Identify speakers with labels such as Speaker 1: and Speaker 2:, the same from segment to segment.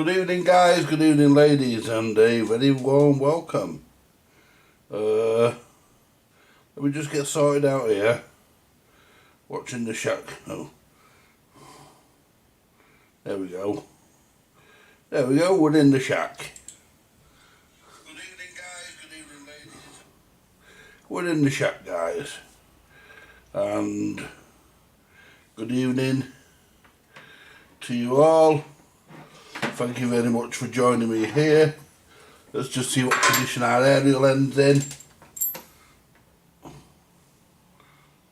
Speaker 1: Good evening, guys. Good evening, ladies, and a very warm welcome. Let me just get sorted out here. Watching the shack. Oh, there we go. There we go. We're in the shack. Good evening, guys. Good evening, ladies. We're in the shack, guys, and good evening to you all. Thank you very much for joining me here. Let's just see what condition our aerial ends in.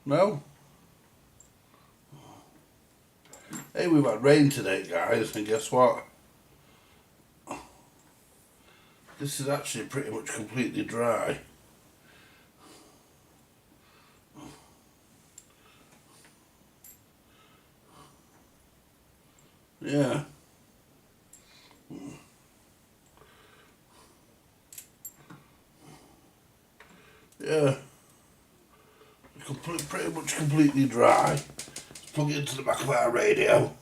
Speaker 1: No? Hey, we've had rain today, guys, and guess what? This is actually pretty much completely dry. Yeah. Yeah. Pretty much completely dry. Let's plug it into the back of our radio.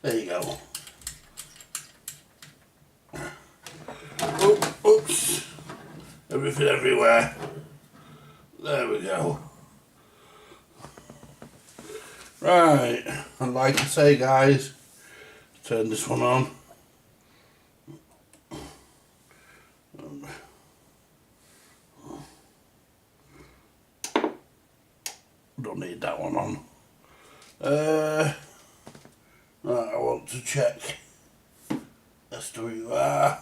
Speaker 1: There you go. Oh, oops. Everything everywhere. There we go. Right, and like I say, guys, turn this one on. Don't need that one on. Right, I want to check as to who you are.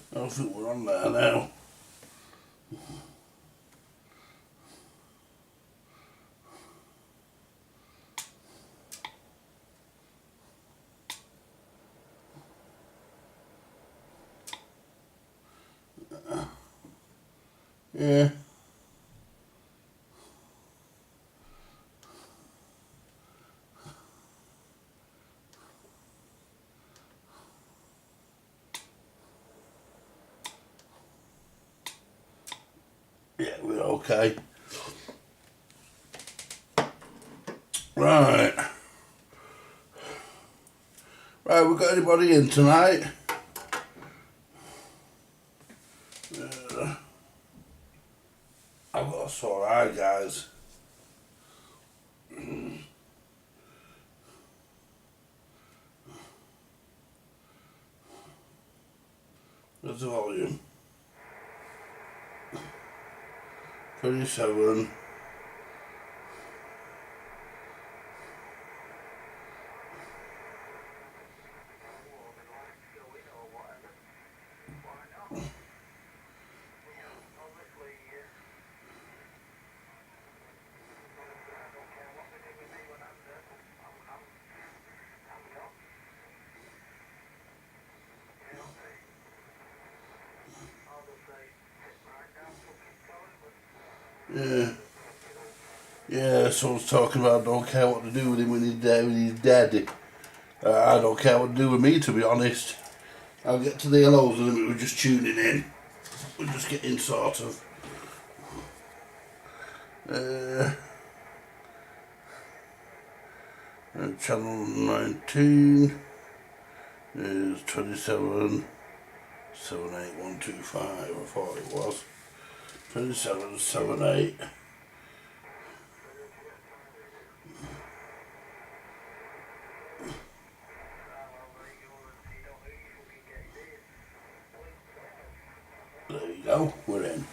Speaker 1: I don't think we're on there now. Yeah. Yeah, we're okay. Right. Right, we got anybody in tonight? I've got a sore eye, guys. Where's the volume? 37. Yeah. Yeah, someone's talking about don't care what to do with him when he's dead. I don't care what to do with me, to be honest. I'll get to the hellos and we're just tuning in. We're just getting sort of. Channel 19 is 2778125. I thought it was 2778. There you go, we're in.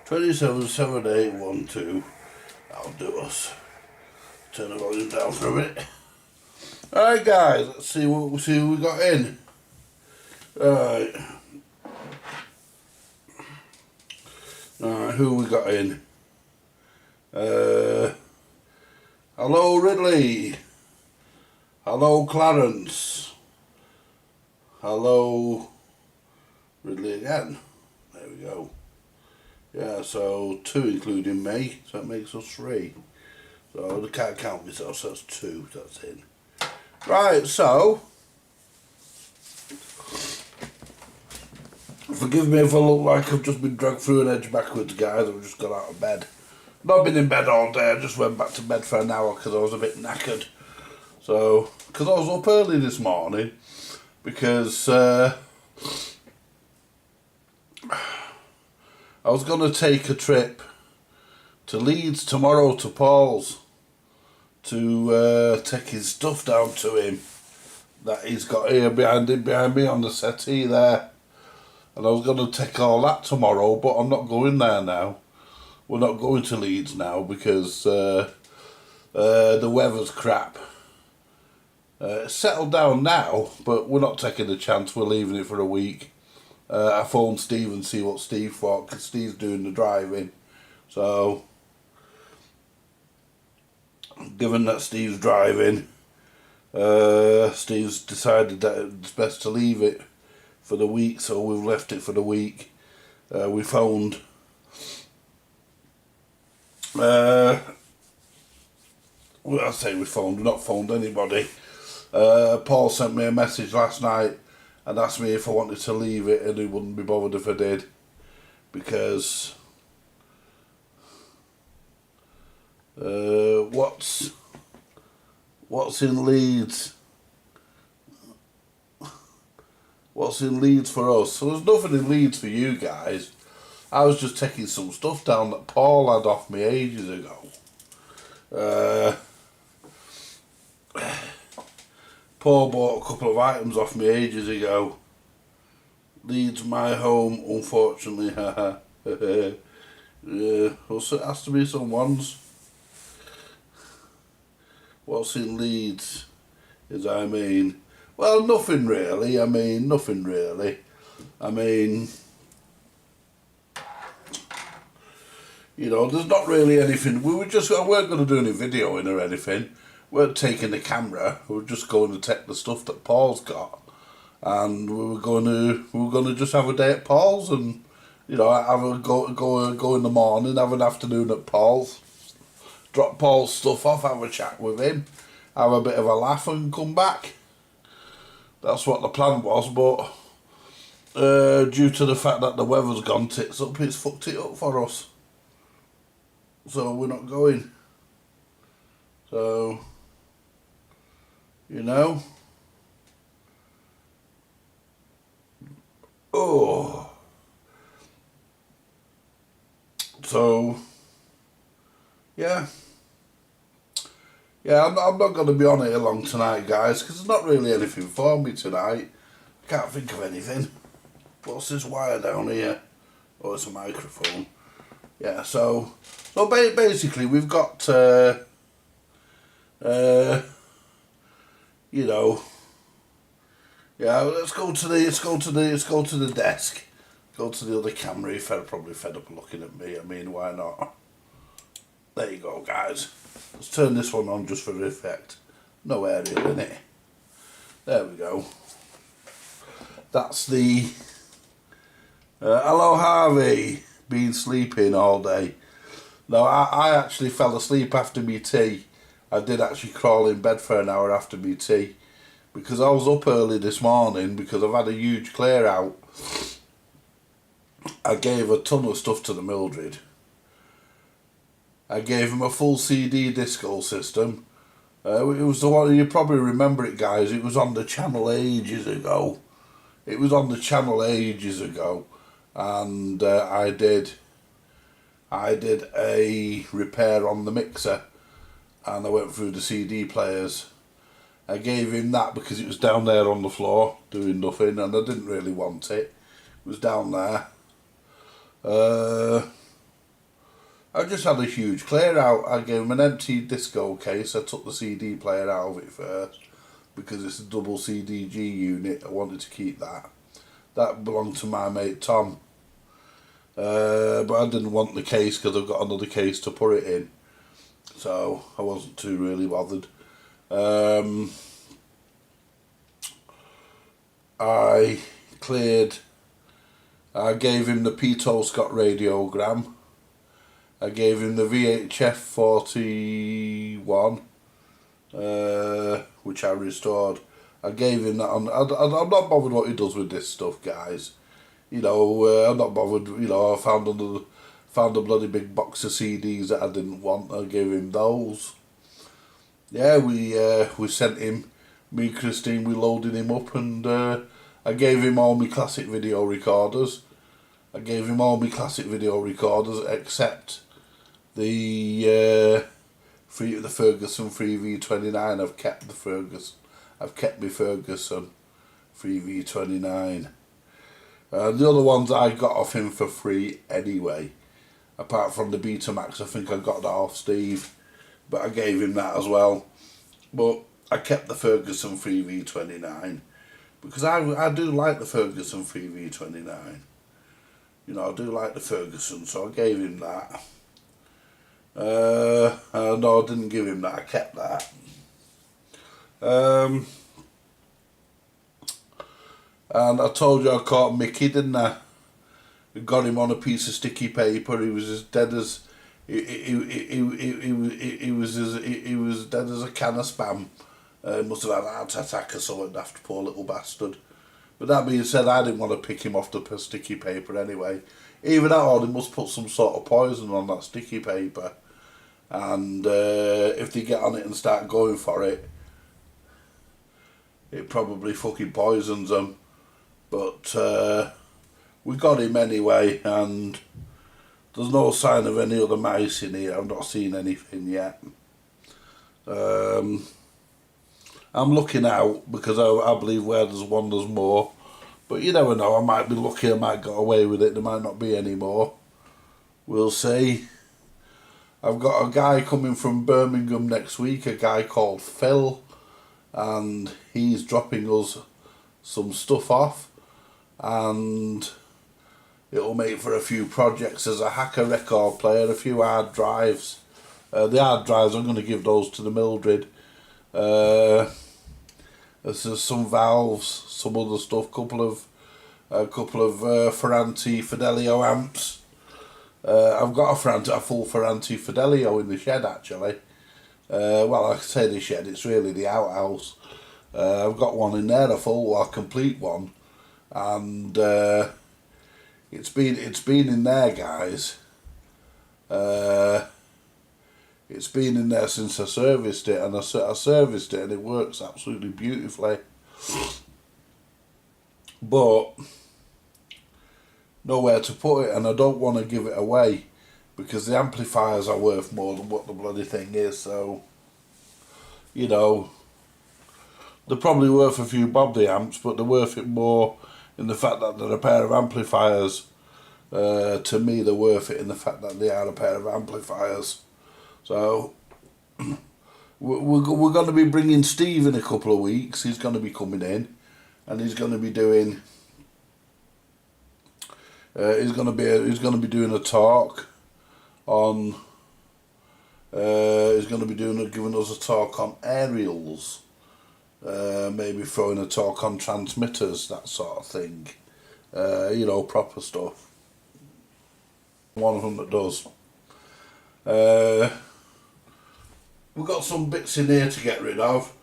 Speaker 1: 277812. That'll do us. Turn the volume down for a minute. Alright, guys, let's see who we got in. Right. Alright, who we got in? Hello, Ridley. Hello, Clarence. Hello, Ridley again. There we go. Yeah, so 2 including me, so that makes us 3. So I can't count myself, so that's 2, that's in. Right, so forgive me if I look like I've just been dragged through an edge backwards, guys. I've just got out of bed. Not been in bed all day, I just went back to bed for an hour because I was a bit knackered. So, because I was up early this morning, because I was going to take a trip to Leeds tomorrow to Paul's to take his stuff down to him that he's got here behind me on the settee there. And I was going to take all that tomorrow, but I'm not going there now. We're not going to Leeds now because the weather's crap. It's settled down now, but we're not taking the chance. We're leaving it for a week. I phoned Steve and see what Steve thought, because Steve's doing the driving. So, given that Steve's driving, Steve's decided that it's best to leave it for the week, so we've left it for the week. We phoned well, I say we phoned, we've not phoned anybody. Paul sent me a message last night and asked me if I wanted to leave it, and he wouldn't be bothered if I did, because what's in Leeds? What's in Leeds for us? So there's nothing in Leeds for you guys. I was just taking some stuff down that Paul had off me ages ago. Paul bought a couple of items off me ages ago. Leeds my home, unfortunately. Also, it has to be someone's. What's in Leeds? Well, nothing really. Nothing really. There's not really anything. I weren't going to do any videoing or anything. We weren't taking the camera. We were just going to take the stuff that Paul's got, and we were going to just have a day at Paul's, and have a go in the morning, have an afternoon at Paul's, drop Paul's stuff off, have a chat with him, have a bit of a laugh, and come back. That's what the plan was, but due to the fact that the weather's gone tits up, it's fucked it up for us. So we're not going. So, oh. So, yeah. Yeah, I'm not going to be on here long tonight, guys, because there's not really anything for me tonight. I can't think of anything. What's this wire down here? Oh, it's a microphone. Yeah, so basically we've got, yeah, let's go to the desk. Go to the other camera. You're probably fed up looking at me. Why not? There you go, guys. Let's turn this one on just for effect. No aerial in it. There we go. That's the... hello, Harvey. Been sleeping all day. No, I actually fell asleep after me tea. I did actually crawl in bed for an hour after me tea, because I was up early this morning because I've had a huge clear out. I gave a ton of stuff to the Mildred. I gave him a full CD disco system. It was the one, you probably remember it, guys. It was on the channel ages ago. And I did a repair on the mixer, and I went through the CD players. I gave him that because it was down there on the floor doing nothing, and I didn't really want it. It was down there. I just had a huge clear out. I gave him an empty disco case. I took the CD player out of it first because it's a double CDG unit. I wanted to keep that. That belonged to my mate Tom. But I didn't want the case because I've got another case to put it in. So I wasn't too really bothered. I gave him the Peto Scott radiogram. I gave him the VHF 41, which I restored. I gave him that on. I'm not bothered what he does with this stuff, guys. You know, I'm not bothered. You know, I found a bloody big box of CDs that I didn't want. I gave him those. Yeah, we sent him. Me and Christine, we loaded him up, and I gave him all my classic video recorders. Except the Ferguson 3V29. I've kept my Ferguson 3V29. The other ones I got off him for free anyway. Apart from the Betamax, I think I got that off Steve, but I gave him that as well. But I kept the Ferguson 3V29 because I do like the Ferguson 3V29. You know, I do like the Ferguson, so I gave him that. No, I didn't give him that. I kept that. And I told you I caught Mickey, didn't I? I got him on a piece of sticky paper. He was as dead as he was dead as a can of spam. Must have had a heart attack or something, daft poor little bastard. But that being said, I didn't want to pick him off the sticky paper anyway. Either that or they must put some sort of poison on that sticky paper. And if they get on it and start going for it, it probably fucking poisons them. But we got him anyway, and there's no sign of any other mice in here. I've not seen anything yet. I'm looking out because I believe where there's one there's more. But you never know, I might be lucky, I might get away with it, there might not be any more. We'll see. I've got a guy coming from Birmingham next week, a guy called Phil, and he's dropping us some stuff off, and it'll make for a few projects as a hacker record player, a few hard drives. The hard drives, I'm going to give those to the Mildred. There's some valves, some other stuff, a couple of Ferranti Fidelio amps. I've got a full Ferranti Fidelio in the shed actually. Well, I say the shed, it's really the outhouse. I've got one in there, a complete one, and it's been in there, guys. It's been in there since I serviced it, and I serviced it, and it works absolutely beautifully. But nowhere to put it, and I don't want to give it away because the amplifiers are worth more than what the bloody thing is. So, you know, they're probably worth a few bob the amps, but they're worth it more in the fact that they're a pair of amplifiers. To me, they're worth it in the fact that they are a pair of amplifiers. So we're going to be bringing Steve in a couple of weeks. He's going to be coming in, and he's going to be doing. He's going to be doing a talk on. He's going to be giving us a talk on aerials. Maybe throwing a talk on transmitters, that sort of thing. You know, proper stuff. One of them that does. We've got some bits in here to get rid of.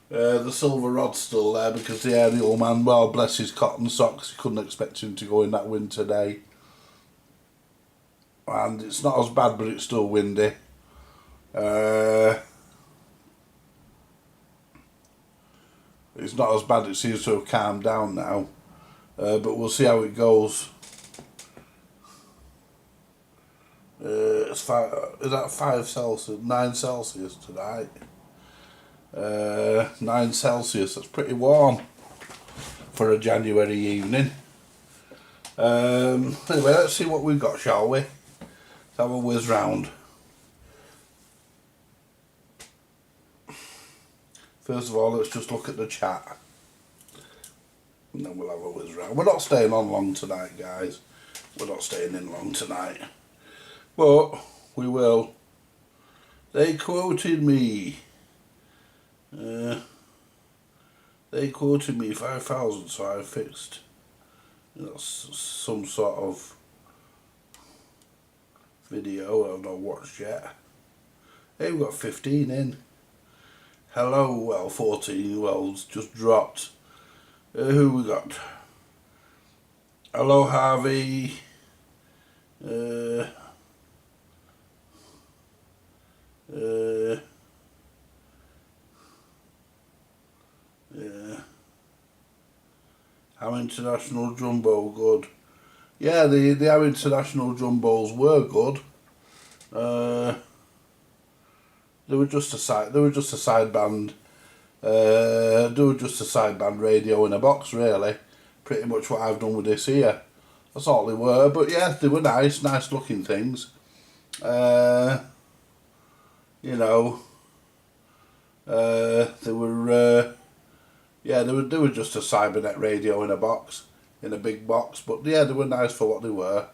Speaker 1: The silver rod's still there because the aerial man, well, bless his cotton socks, you couldn't expect him to go in that wind today. And it's not as bad, but it's still windy. It's not as bad, it seems to have calmed down now. But we'll see how it goes. Is that 5 Celsius, 9 Celsius tonight? 9 Celsius, that's pretty warm for a January evening. Anyway, let's see what we've got, shall we? Let's have a whiz round. First of all, let's just look at the chat. And then we'll have a whiz round. We're not staying on long tonight, guys. We're not staying in long tonight. But we will. They quoted me. They quoted me 5,000, so I fixed, some sort of video I've not watched yet. Hey, we've got 15 in. Hello, well, 14, well, it's just dropped. Who we got? Hello, Harvey. Yeah. How International Jumbo good? Yeah, the How International Jumbos were good. They were just a side. They were just a sideband. They were just a sideband radio in a box, really. Pretty much what I've done with this here. That's all they were. But yeah, they were nice looking things. You know. They were. Yeah, they were just a Cybernet radio in a box, in a big box. But yeah, they were nice for what they were.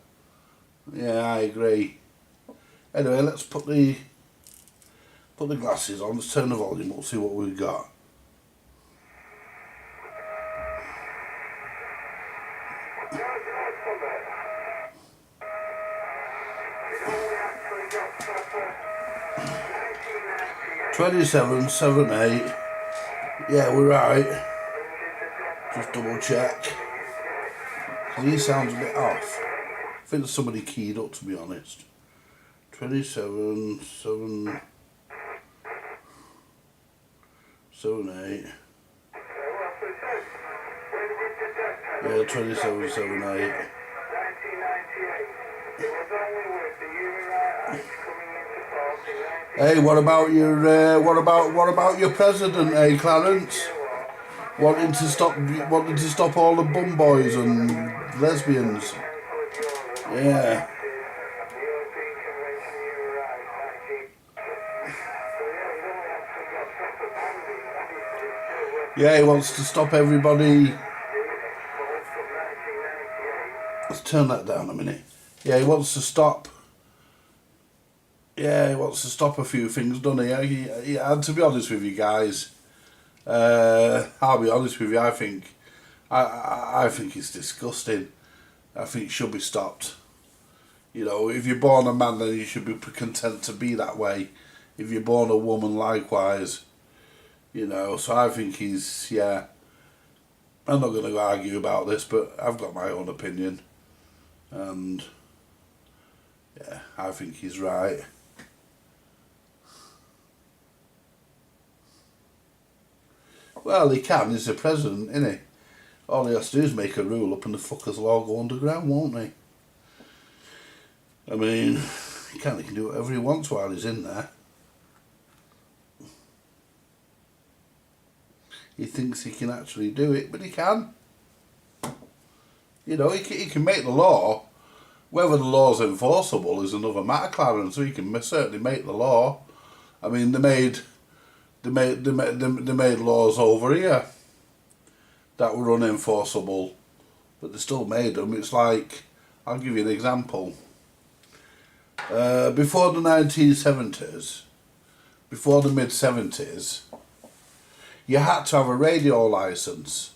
Speaker 1: Yeah, I agree. Anyway, let's put the glasses on. Let's turn the volume up. See what we've got. $27, 7, 8. Yeah, we're right. Just double check. He sounds a bit off. I think somebody keyed up, to be honest. 27, 7, 8. Yeah, 27, 7, 8. Hey, what about your president, Clarence? Wanting to stop all the bum boys and lesbians. Yeah. Yeah, he wants to stop everybody. Let's turn that down a minute. Yeah, he wants to stop. Yeah, he wants to stop a few things, doesn't he? And to be honest with you guys, I'll be honest with you. I think it's disgusting. I think it should be stopped. You know, if you're born a man, then you should be content to be that way. If you're born a woman, likewise. You know, so I think he's, yeah. I'm not going to argue about this, but I've got my own opinion. And, yeah, I think he's right. Well, he can, he's the president, isn't he? All he has to do is make a rule up and the fuckers will all go underground, won't they? I mean, he can do whatever he wants while he's in there. He thinks he can actually do it, but he can. You know, he can make the law. Whether the law's enforceable is another matter, Clarence. So he can certainly make the law. I mean, they made laws over here that were unenforceable, but they still made them. It's like, I'll give you an example. Before the 1970s, before the mid-70s, you had to have a radio licence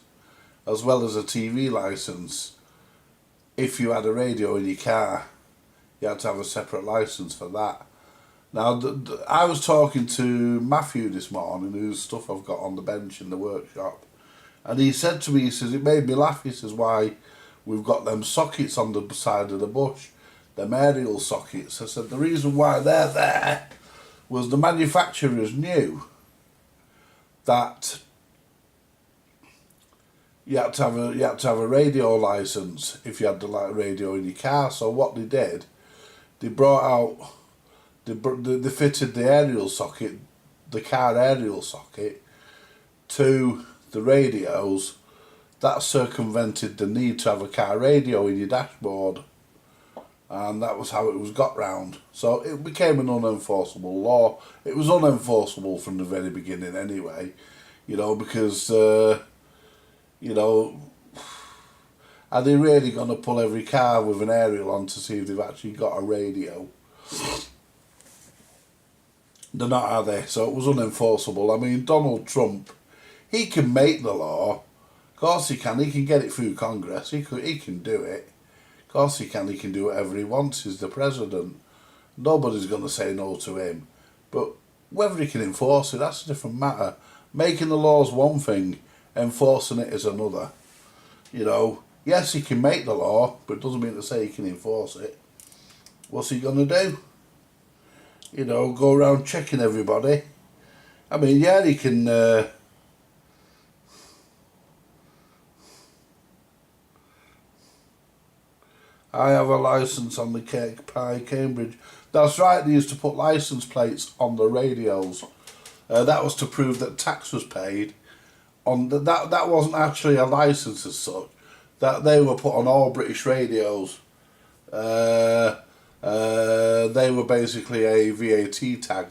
Speaker 1: as well as a TV licence. If you had a radio in your car, you had to have a separate licence for that. Now, I was talking to Matthew this morning, whose stuff I've got on the bench in the workshop, and he said to me, he says, it made me laugh, he says, why we've got them sockets on the side of the bush, them aerial sockets. I said, the reason why they're there was the manufacturers knew that you had to have a radio licence if you had the radio in your car. So what they did, they brought out, they fitted the aerial socket, the car aerial socket, to the radios. That circumvented the need to have a car radio in your dashboard, and that was how it was got round. So it became an unenforceable law. It was unenforceable from the very beginning anyway, you know, because you know, are they really going to pull every car with an aerial on to see if they've actually got a radio? They're not, are they? So it was unenforceable. I mean, Donald Trump, he can make the law. Of course he can. He can get it through Congress. He can do it. Of course he can. He can do whatever he wants. He's the president. Nobody's going to say no to him. But whether he can enforce it, that's a different matter. Making the law's one thing, enforcing it is another. You know, yes, he can make the law, but it doesn't mean to say he can enforce it. What's he going to do? You know, go around checking everybody. I mean, yeah, he can... I have a licence on the Cake Pie Cambridge. That's right, they used to put licence plates on the radios. That was to prove that tax was paid. That wasn't actually a licence as such. That they were put on all British radios. They were basically a VAT tag.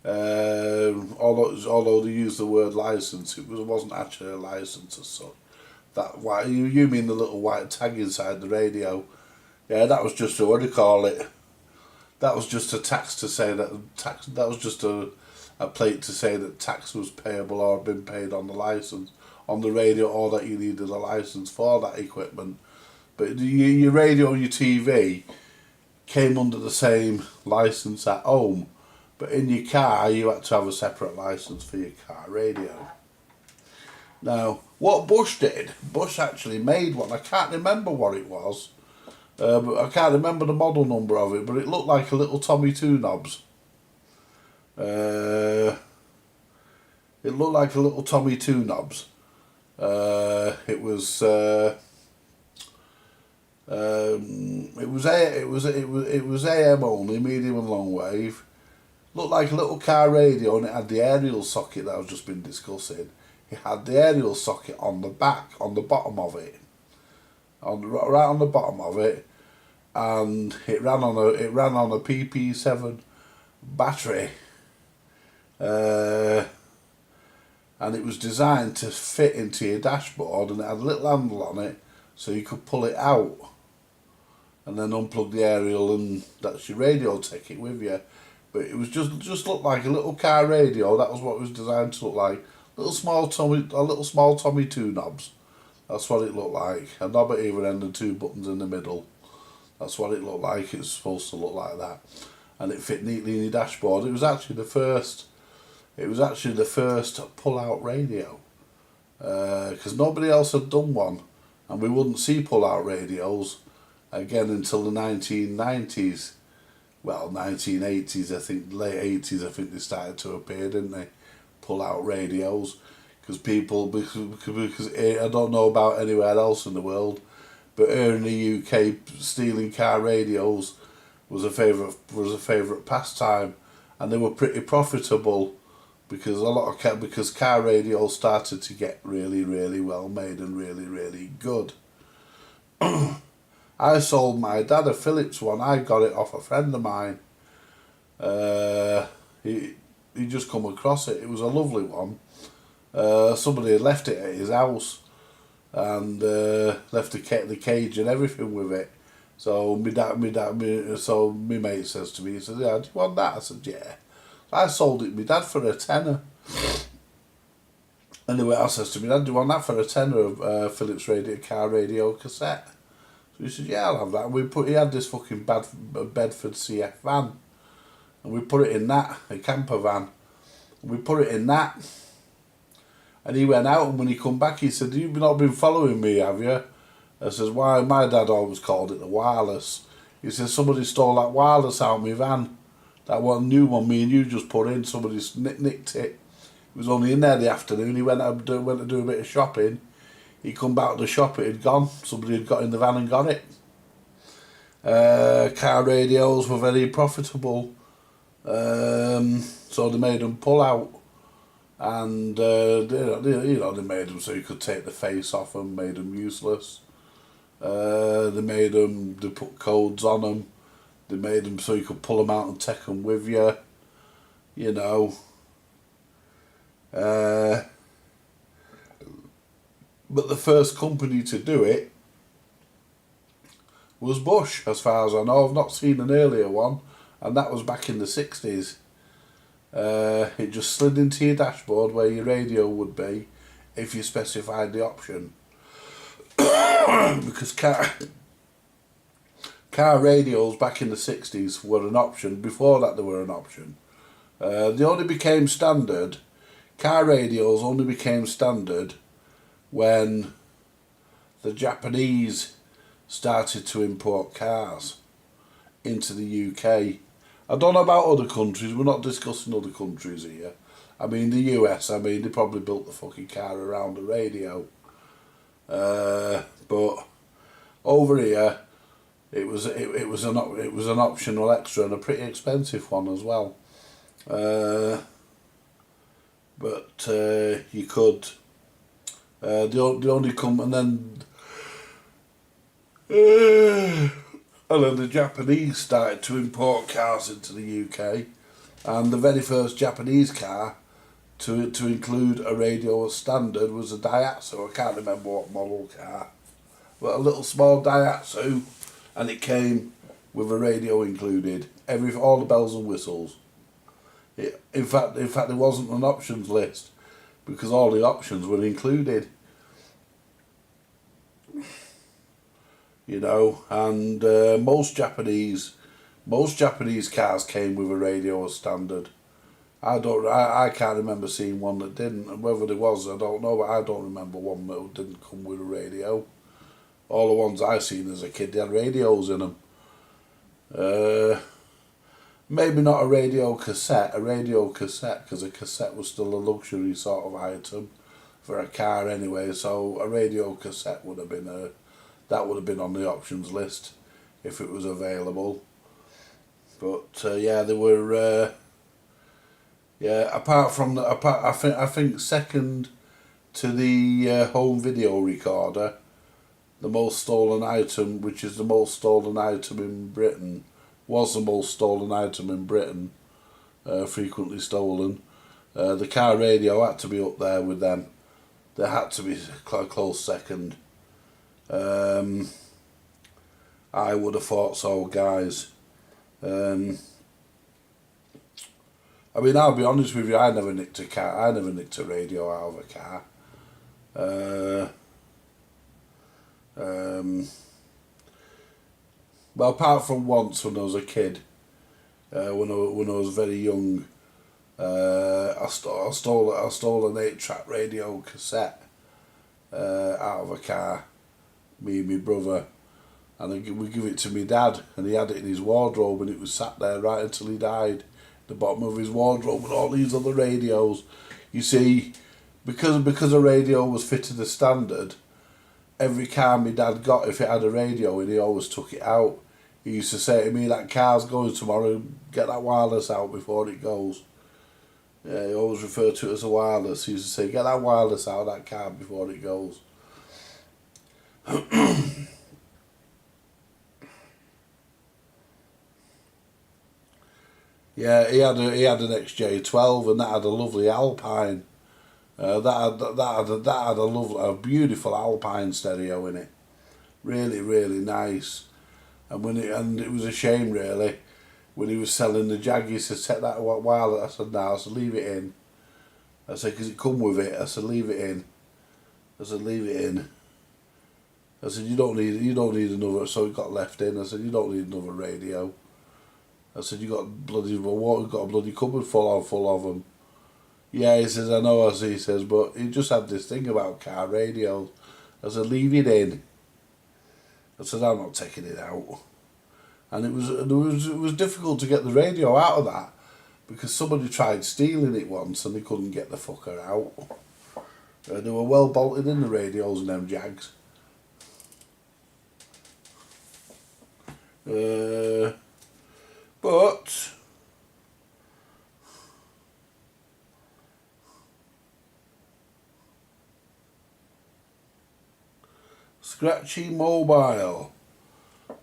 Speaker 1: Although they used the word licence, it wasn't actually a licence as such. That white, you mean the little white tag inside the radio? Yeah, that was just what do you call it? That was just a tax to say that tax. That was just a plate to say that tax was payable or had been paid on the license on the radio, or that you needed a license for that equipment. But your radio and your TV came under the same license at home, but in your car you had to have a separate license for your car radio. Now, what Bush did, Bush actually made one. I can't remember what it was, but I can't remember the model number of it, but it looked like a little Tommy Two Knobs. It looked like a little Tommy Two Knobs. It was AM only, medium and long wave. Looked like a little car radio, and it had the aerial socket that I've just been discussing. It had the aerial socket on the back, on the bottom of it, right on the bottom of it, and it ran on a PP7 battery, and it was designed to fit into your dashboard, and it had a little handle on it, so you could pull it out, and then unplug the aerial, and that's your radio. Take it with you. But it was just looked like a little car radio. That was what it was designed to look like. A little small Tommy Two Knobs. That's what it looked like. A knob at either end and two buttons in the middle. That's what it looked like. It was supposed to look like that, and it fit neatly in your dashboard. It was actually the first. It was actually the first pull-out radio, because nobody else had done one, and we wouldn't see pull-out radios again until the 1990s. Well, 1980s, I think, late 80s, I think they started to appear, didn't they? Pull-out radios, because I don't know about anywhere else in the world, but here in the UK, stealing car radios was a favourite pastime, and they were pretty profitable, because because car radios started to get really, really well made and really, really good. I sold my dad a Philips one. I got it off a friend of mine. He just come across it. It was a lovely one. Somebody had left it at his house, and left the cage and everything with it. So my mate says to me, he says, "Yeah, do you want that?" I said, "Yeah." I sold it to my dad for a tenner. Anyway, I says to me, "Dad, do you want that for a tenner of Philips car radio cassette?" So he said, "Yeah, I'll have that." He had this fucking Bedford CF van, and we put it in that, a camper van. We put it in that, and he went out, and when he come back, he said, "You've not been following me, have you?" I says, "Why?" My dad always called it the wireless. He says, "Somebody stole that wireless out of my van. That one new one me and you just put in, somebody nicked it. It was only in there the afternoon. He went to do a bit of shopping. He come back to the shop, it had gone. Somebody had got in the van and got it." Car radios were very profitable, so they made them pull out, and they made them so you could take the face off them, made them useless. They put codes on them. They made them so you could pull them out and take them with you. You know. But the first company to do it was Bush, as far as I know. I've not seen an earlier one, and that was back in the 60s. It just slid into your dashboard where your radio would be if you specified the option. Because car radios back in the 60s were an option. Before that they were an option. They only became standard. Car radios only became standard when the Japanese started to import cars into the UK. I don't know about other countries, we're not discussing other countries here. I mean the US, they probably built the fucking car around the radio. But over here it was an optional extra and a pretty expensive one as well. But you could the only come and then the Japanese started to import cars into the UK, and the very first Japanese car to include a radio as standard was a Daihatsu. I can't remember what model car, but a little small Daihatsu, and it came with a radio included, all the bells and whistles. In fact, there wasn't an options list because all the options were included. You know, and most Japanese cars came with a radio as standard. I can't remember seeing one that didn't, and whether there was, I don't know, but I don't remember one that didn't come with a radio. All the ones I seen as a kid, they had radios in them. Maybe not a radio cassette, because a cassette was still a luxury sort of item for a car anyway, so a radio cassette would have been on the options list if it was available. But there were apart from I think second to the home video recorder, the most stolen item, which is the most stolen item in Britain, was the most stolen item in Britain, frequently stolen. The car radio had to be up there with them. There had to be a close second. I would have thought so, guys. I'll be honest with you, I never nicked a car. I never nicked a radio out of a car. Well, apart from once when I was a kid, when I was very young, I stole an 8-track radio cassette out of a car. Me and my brother, and we give it to my dad, and he had it in his wardrobe, and it was sat there right until he died, the bottom of his wardrobe, with all these other radios. You see, because a radio was fitted as standard, every car my dad got, if it had a radio in, he always took it out. He used to say to me, "That car's going tomorrow, get that wireless out before it goes." Yeah, he always referred to it as a wireless. He used to say, "Get that wireless out of that car before it goes." Yeah, he had an XJ12, and that had a lovely Alpine. That had a beautiful Alpine stereo in it. Really, really nice. And it was a shame really when he was selling the Jag. He said, "Take that wireless." I said, "No." I said, "Leave it in." I said, "Because it come with it." I said, "Leave it in." I said, "Leave it in." I said, you don't need another." So it got left in. I said, "You don't need another radio." I said, "You got a bloody cupboard full of them." "Yeah," he says, "I know." He says, "But he just had this thing about car radios." I said, "Leave it in." I said, "I'm not taking it out." And it was difficult to get the radio out of that because somebody tried stealing it once and they couldn't get the fucker out. They were well bolted in the radios in them Jags. But Scratchy Mobile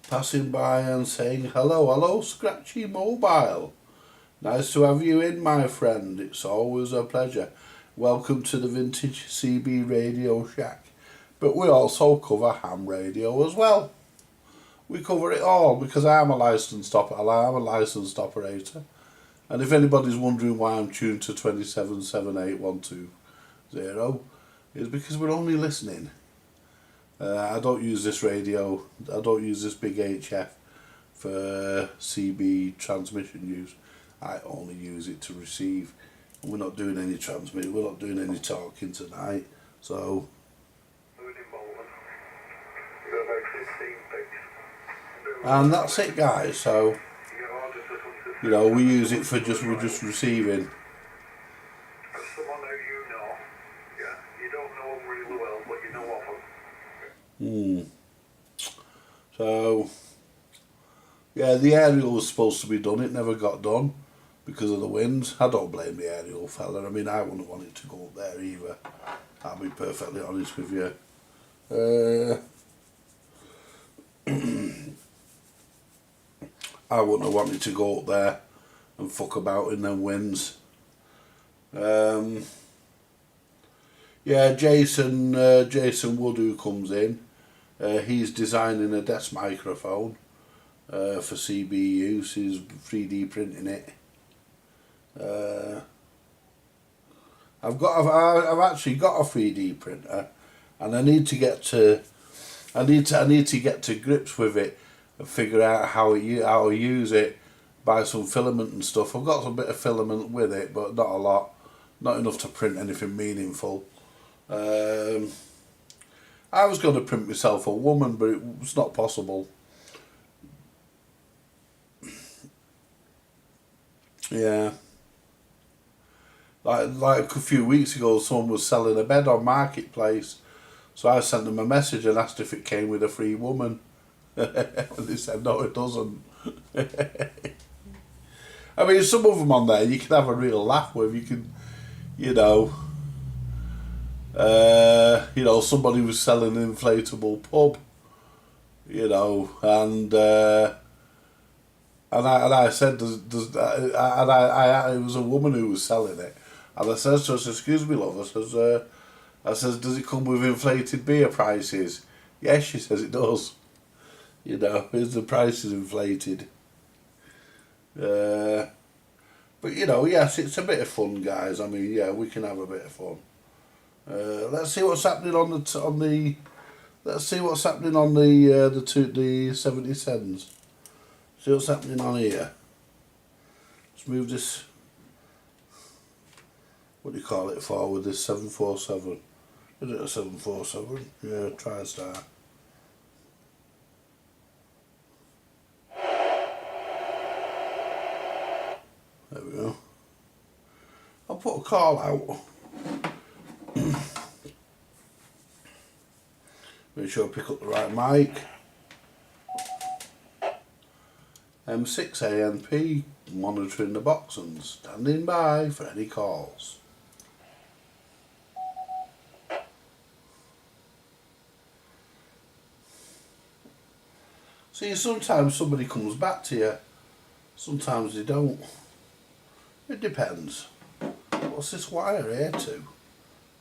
Speaker 1: passing by and saying hello, Scratchy Mobile. Nice to have you in, my friend. It's always a pleasure. Welcome to the Vintage CB Radio Shack. But we also cover ham radio as well. We cover it all because I'm a licensed operator. And if anybody's wondering why I'm tuned to 2778120, it's because we're only listening. I don't use this radio, I don't use this big HF for CB transmission use. I only use it to receive. And we're not doing any transmit, we're not doing any talking tonight. So and that's it, guys. So we use it for we're just receiving.
Speaker 2: As someone who you don't know them really well, but you know of them.
Speaker 1: So yeah, the aerial was supposed to be done. It never got done because of the winds. I don't blame the aerial fella. I mean, I wouldn't want it to go up there either. I'll be perfectly honest with you. I wouldn't have wanted to go up there and fuck about in them winds. Yeah, Jason Wood, who comes in, he's designing a desk microphone for CB use. He's 3D printing it. I've actually got a 3D printer, and I need to get to grips with it and figure out how to use it, buy some filament and stuff. I've got a bit of filament with it, but not a lot, not enough to print anything meaningful. I was going to print myself a woman, but it was not possible. Yeah. Like a few weeks ago, someone was selling a bed on Marketplace, so I sent them a message and asked if it came with a free woman. And they said no, it doesn't. I mean, some of them on there you can have a real laugh with. You can, somebody was selling an inflatable pub, and I said, it was a woman who was selling it, and I said to her, "Excuse me, love," I says, "Does it come with inflated beer prices?" Yes, she says it does. The price is inflated. But yes, it's a bit of fun, guys. I mean, yeah, we can have a bit of fun. Let's see what's happening on the 77s. See what's happening on here. Let's move this. What do you call it forward? This 747. Is it a 747? Yeah, TriStar. There we go. I'll put a call out. Make sure I pick up the right mic. M6ANP monitoring the box and standing by for any calls. See, sometimes somebody comes back to you, sometimes they don't. It depends. What's this wire here to?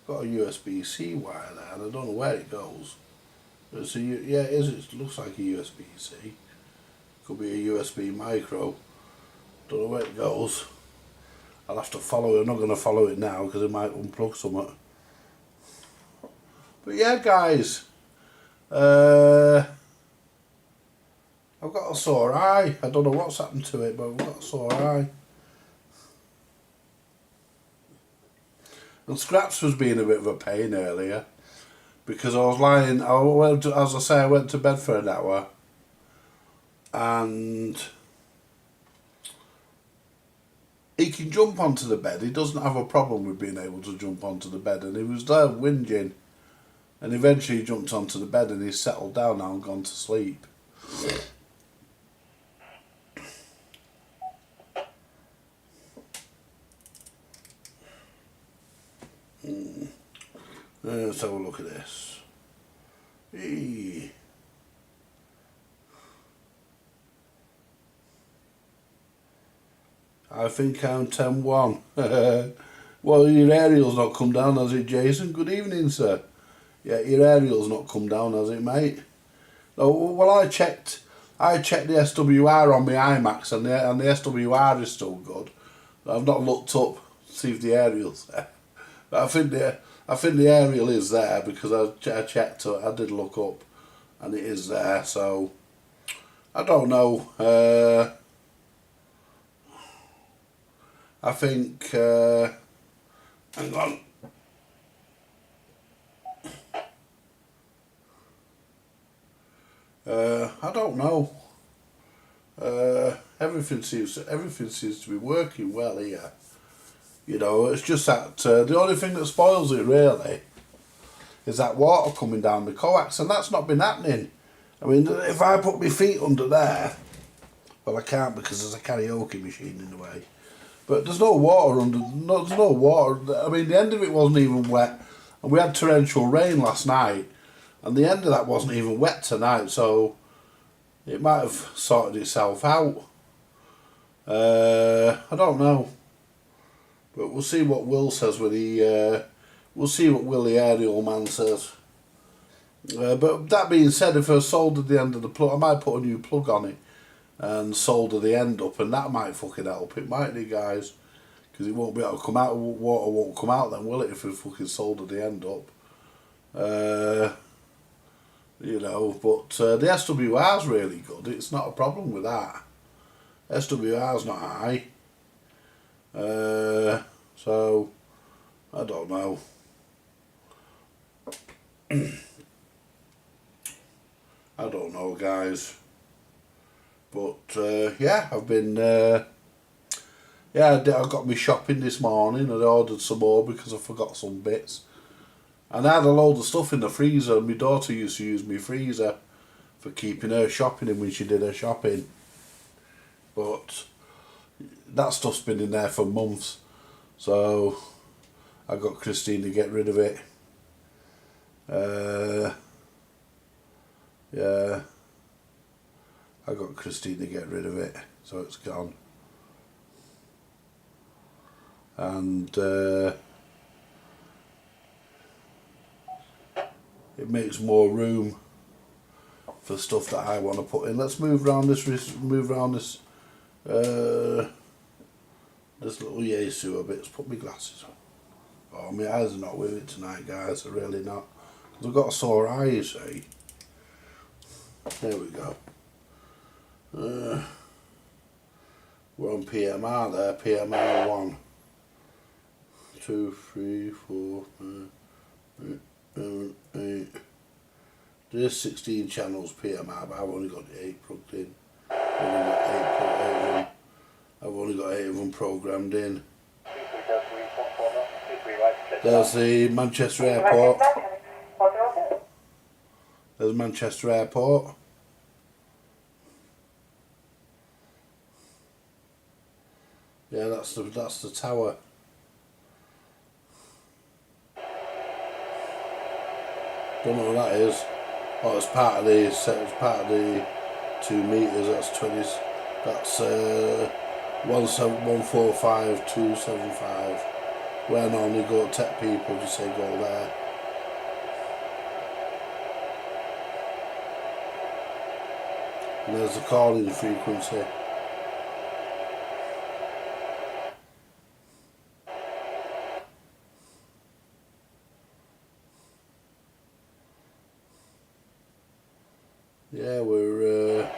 Speaker 1: Got a USB-C wire there, and I don't know where it goes. It is. It looks like a USB-C. Could be a USB micro. Don't know where it goes. I'll have to follow it. I'm not going to follow it now because it might unplug something. But yeah, guys. I've got a sore eye. I don't know what's happened to it, but I've got a sore eye. And Scraps was being a bit of a pain earlier because I was lying. I went to bed for an hour, and he can jump onto the bed. He doesn't have a problem with being able to jump onto the bed, and he was there whinging, and eventually he jumped onto the bed and he's settled down now and gone to sleep. Let's have a look at this. Eee. I think I'm 10-1. Well, your aerial's not come down, has it, Jason? Good evening, sir. Yeah, your aerial's not come down, has it, mate? No, well, I checked the SWR on my IMAX, and the SWR is still good. I've not looked up to see if the aerial's there. But I think the aerial is there because I checked it. I did look up, and it is there. So I don't know. I think. Hang on. I don't know. Everything seems to be working well here. You know, it's just that the only thing that spoils it really is that water coming down the coax, and that's not been happening. I mean, if I put my feet under there, well, I can't because there's a karaoke machine in the way. But there's no water under. No, there's no water. I mean, the end of it wasn't even wet, and we had torrential rain last night, and the end of that wasn't even wet tonight. So it might have sorted itself out. I don't know. But we'll see what Will says when he. We'll see what Will the aerial man says. But that being said, if I soldered the end of the plug, I might put a new plug on it and solder the end up, and that might fucking help. It might do, guys, because it won't be able to come out. Water won't come out then, will it? If we fucking solder the end up. You know, but the SWR's really good. It's not a problem with that. SWR's not high. So I don't know. I don't know, guys. But yeah, I've been. Yeah, I got me shopping this morning. I ordered some more because I forgot some bits. And I had a load of stuff in the freezer. My daughter used to use my freezer for keeping her shopping in when she did her shopping. But that stuff's been in there for months. So I got Christine to get rid of it. Yeah, I got Christine to get rid of it, so it's gone. And it makes more room for stuff that I want to put in. Let's move around this. This little Yesu a bit. Let's put my glasses on. Oh, my eyes are not with it tonight, guys. They're really not. Because I've got a sore eye, you see. There we go. We're on PMR there. PMR 1, 2, 3, 4, 5, 6, 7, 8. There's 16 channels PMR, but I've only got 8 plugged in. I've only got 8 of them programmed in. There's the Manchester Airport. There's Manchester Airport. Yeah, that's the tower. Don't know what that is. Oh, it's part of the 2 meters. That's 20. That's 145,275. Where I normally go to tech people, just say go there. And there's the calling frequency. Yeah, we're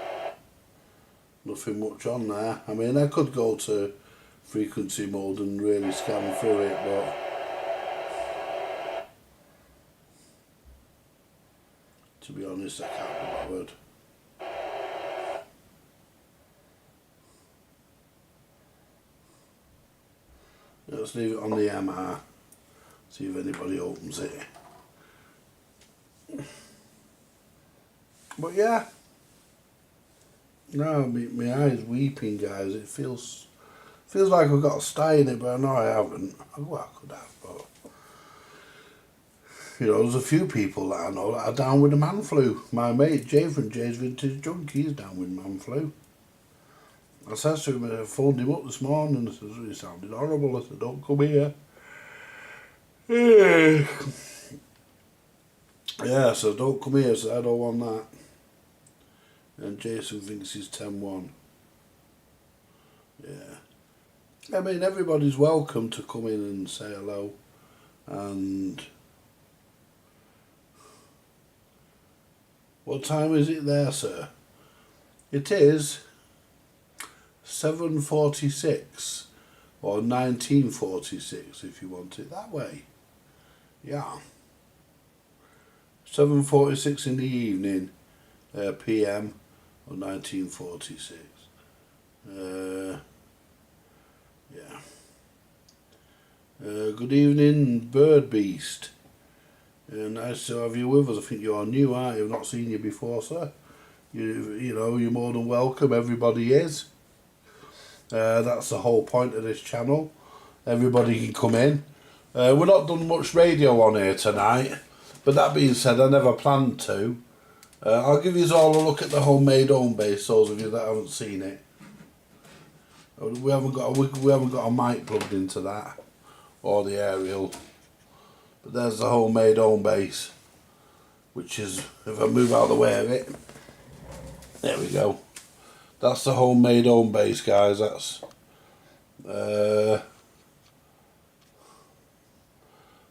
Speaker 1: nothing much on there. I mean, I could go to frequency mode and really scan through it, but to be honest, I can't be bothered. Let's leave it on the MR, see if anybody opens it. But yeah, no, my eye's weeping, guys. It feels like I've got a stay in it, but I know I haven't. Well, I could have, but you know, there's a few people that I know that are down with the man flu. My mate Jay from Jay's Vintage Junk, he's down with man flu. I said to him, I phoned him up this morning, and I said, he sounded horrible. I said, don't come here. Yeah, so don't come here, so I don't want that. And Jason thinks he's 10-1. Yeah. I mean, everybody's welcome to come in and say hello. And what time is it there, sir? It is 7:46 or 19:46 if you want it that way. Yeah. 7:46 in the evening, PM, or 19:46. Yeah. Good evening, Bird Beast. Nice to have you with us. I think you're new, aren't you? I've not seen you before, sir. You know, you're more than welcome. Everybody is. That's the whole point of this channel. Everybody can come in. We're not done much radio on here tonight, but that being said, I never planned to. I'll give you all a look at the homemade home base, those of you that haven't seen it. We haven't got a mic plugged into that, or the aerial. But there's the homemade home base, which is, if I move out of the way of it, there we go. That's the homemade home base, guys.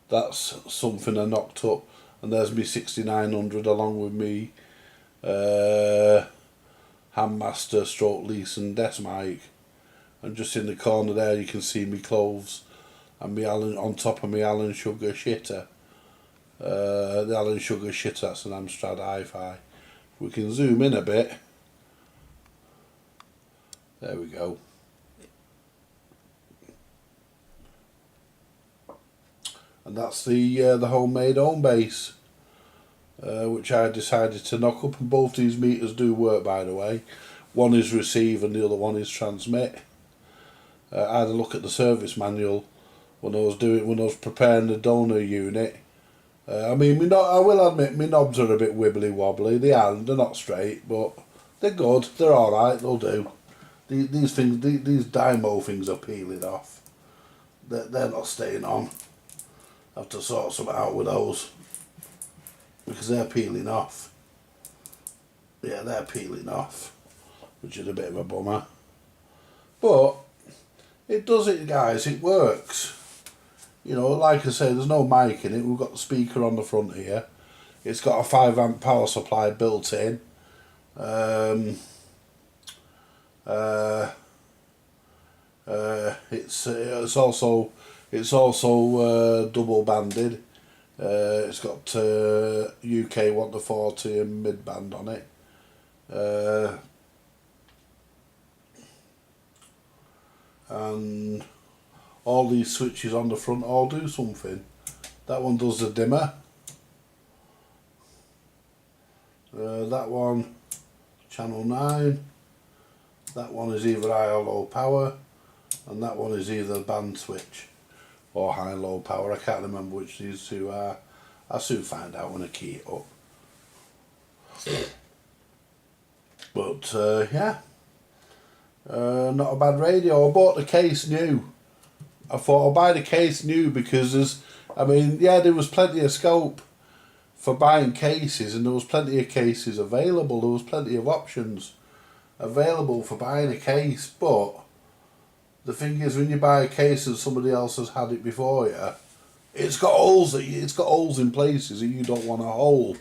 Speaker 1: That's something I knocked up, and there's me 6900 along with me Handmaster stroke Leeson desk mic, and just in the corner there you can see me clothes and me Allen on top of me Alan Sugar shitter. The Alan Sugar shitter, that's an Amstrad Hi-Fi. We can zoom in a bit. There we go. And that's the homemade home base, which I decided to knock up. And both these meters do work, by the way. One is receive and the other one is transmit. I had a look at the service manual when I was preparing the donor unit. I mean, I will admit my knobs are a bit wibbly wobbly. They're not straight, but they're good. They're all right. They'll do. These Dymo things are peeling off. They're not staying on. I have to sort something out with those because they're peeling off. Yeah, they're peeling off, which is a bit of a bummer. But it does it, guys. It works. You know, like I say, there's no mic in it. We've got the speaker on the front here. It's got a 5 amp power supply built in. It's also double banded. It's got UK 1 to 40 and mid band on it. And all these switches on the front all do something. That one does the dimmer. That one, channel 9. That one is either high or low power, and that one is either band switch or high and low power. I can't remember which these two are. I'll soon find out when I key it up. But yeah, not a bad radio. I bought the case new. I thought I'll buy the case new because there was plenty of scope for buying cases, and there was plenty of cases available. There was plenty of options available for buying a case, but the thing is, when you buy a case and somebody else has had it before you, it's got holes in places that you don't want a hole.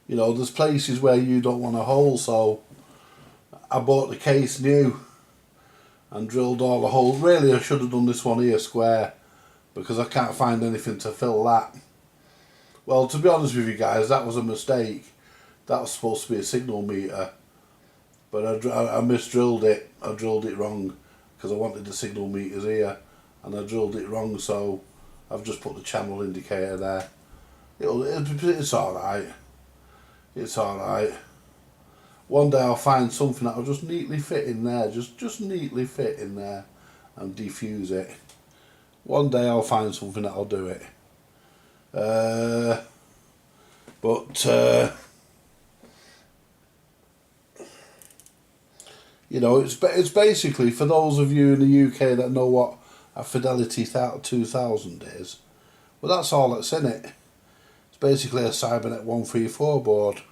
Speaker 1: You know, there's places where you don't want a hole, so I bought the case new and drilled all the holes. Really, I should have done this one here square, because I can't find anything to fill that. Well, to be honest with you guys, that was a mistake. That was supposed to be a signal meter, but I misdrilled it. I drilled it wrong because I wanted the signal meters here, and I drilled it wrong, so I've just put the channel indicator there. It's alright. It's alright. One day I'll find something that will just neatly fit in there, just neatly fit in there and defuse it. One day I'll find something that'll do it. You know, it's basically, for those of you in the UK that know what a Fidelity 2000 is, well, that's all that's in it. It's basically a Cybernet 134 board.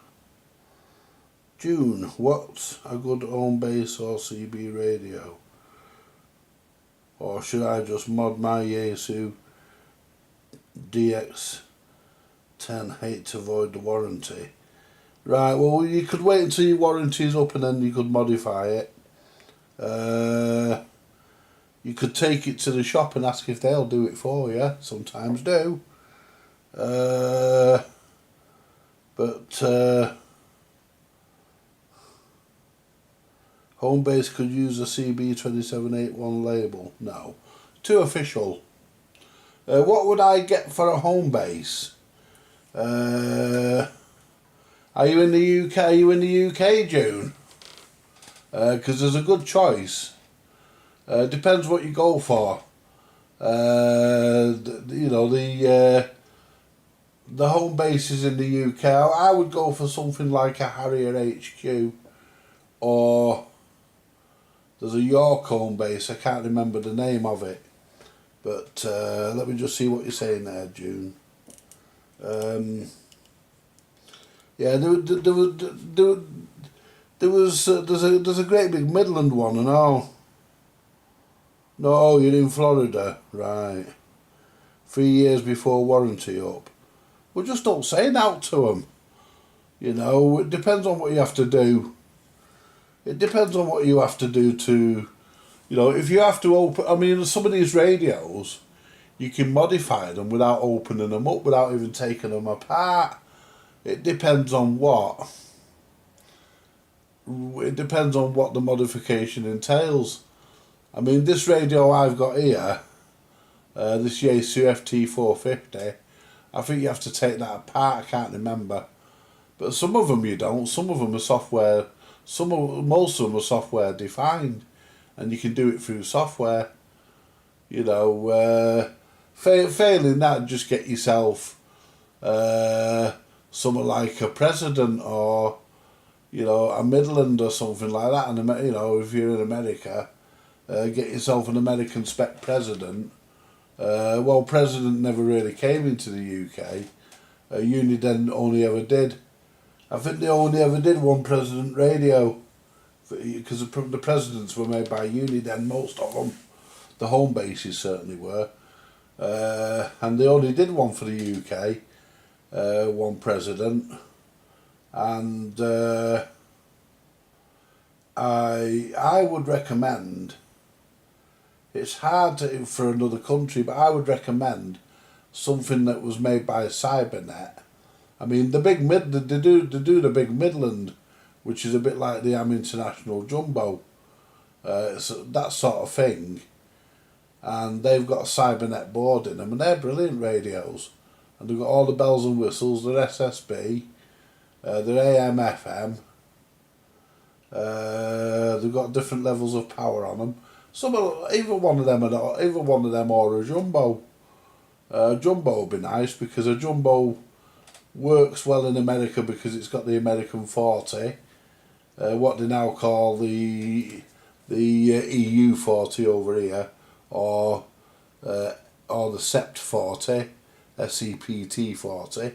Speaker 1: June, what's a good home base or CB radio? Or should I just mod my Yaesu DX10? Hate to avoid the warranty. Right, well, you could wait until your warranty's up and then you could modify it. You could take it to the shop and ask if they'll do it for you. Sometimes do. Homebase could use a CB2781 label. No. Too official. What would I get for a Homebase? Are you in the UK? Are you in the UK, June? Because there's a good choice. Depends what you go for. The home bases in the UK. I would go for something like a Harrier HQ, or there's a York home base. I can't remember the name of it, but let me just see what you're saying there, June. There's a great big Midland one and all. No, you're in Florida, right? 3 years before warranty up. Well, just don't say that to them. You know, it depends on what you have to do. It depends on what you have to do to, if you have to open. I mean, some of these radios, you can modify them without opening them up, without even taking them apart. It depends on what. It depends on what the modification entails. I mean, this radio I've got here, this Yaesu FT450, I think you have to take that apart. I can't remember, but some of them you don't. Some of them are software. Most of them are software defined, and you can do it through software. Failing that, just get yourself something like a President or a Midland or something like that. And if you're in America, get yourself an American spec President. Well, President never really came into the UK. Uniden only ever did. I think they only ever did one President radio, because the Presidents were made by Uniden, most of them. The home bases certainly were. And they only did one for the UK, one President. And I would recommend, it's hard for another country, but I would recommend something that was made by Cybernet. I mean, they do the big Midland, which is a bit like the Am International Jumbo, so that sort of thing. And they've got a Cybernet board in them, and they're brilliant radios. And they've got all the bells and whistles. They're SSB, they're AM, FM. They've got different levels of power on them. Either one of them or a Jumbo. Jumbo would be nice, because a Jumbo works well in America because it's got the American 40, what they now call the EU 40 over here, or the SEPT 40, SEPT 40.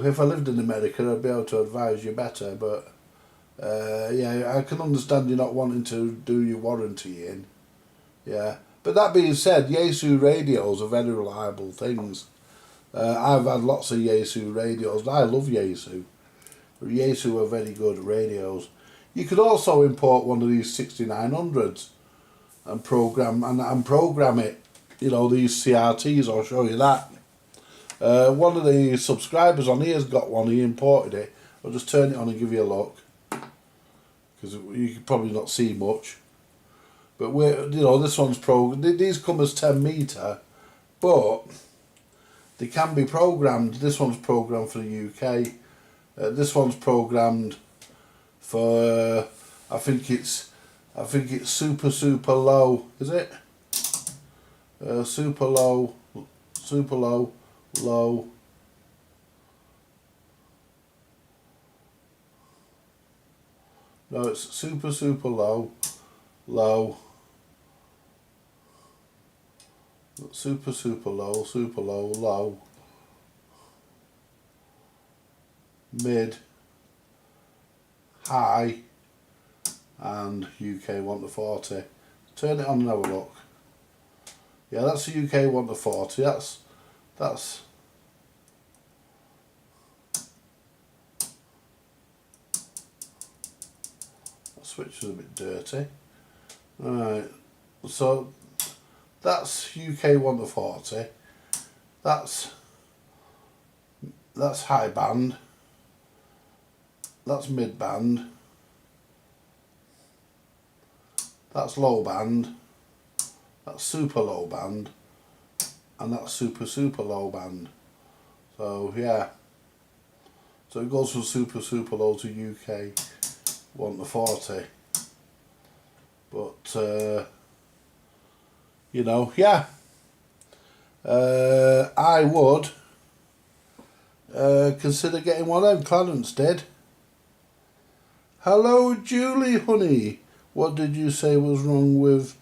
Speaker 1: If I lived in America, I'd be able to advise you better, but I can understand you not wanting to do your warranty in. Yeah, but that being said, Yaesu radios are very reliable things. I've had lots of Yaesu radios. I love Yaesu. Yaesu are very good radios. You could also import one of these 6900s and program it. These CRTs. I'll show you that. One of the subscribers on here's got one. He imported it. I'll just turn it on and give you a look, because you can probably not see much. But this one's these come as 10 metre, but they can be programmed. This one's programmed for the UK. This one's programmed for I think it's super low. Is it? Super low, low. No, it's super low, Super, super low, low, mid, high, and UK 1 to 40. Turn it on and have a look. Yeah, that's the UK 1 to 40. That's that switch is a bit dirty. Alright, so that's UK 1 to 40. That's high band. That's mid band. That's low band. That's super low band. And that's super, super low band. So yeah. So it goes from super, super low to UK 1 to 40. But you know, yeah. I would consider getting one of them. Clarence did. Hello, Julie, honey. What did you say was wrong with?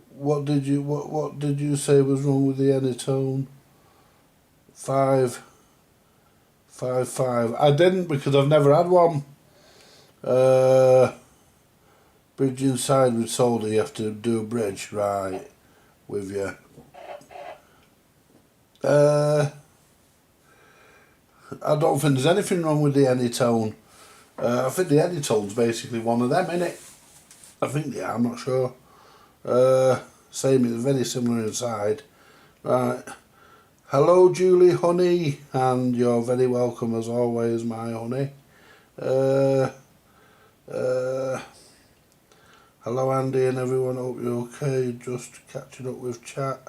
Speaker 1: What did you say was wrong with the Anytone? 555. I didn't, because I've never had one. Bridge inside with solder. You have to do a bridge, right? With you. I don't think there's anything wrong with the Anytone. I think the Anytone's basically one of them, innit? I think they are, I'm not sure. Same, it's very similar inside. Right. Hello, Julie, honey, and you're very welcome as always, my honey. Hello, Andy, and everyone. Hope you're okay. Just catching up with chat.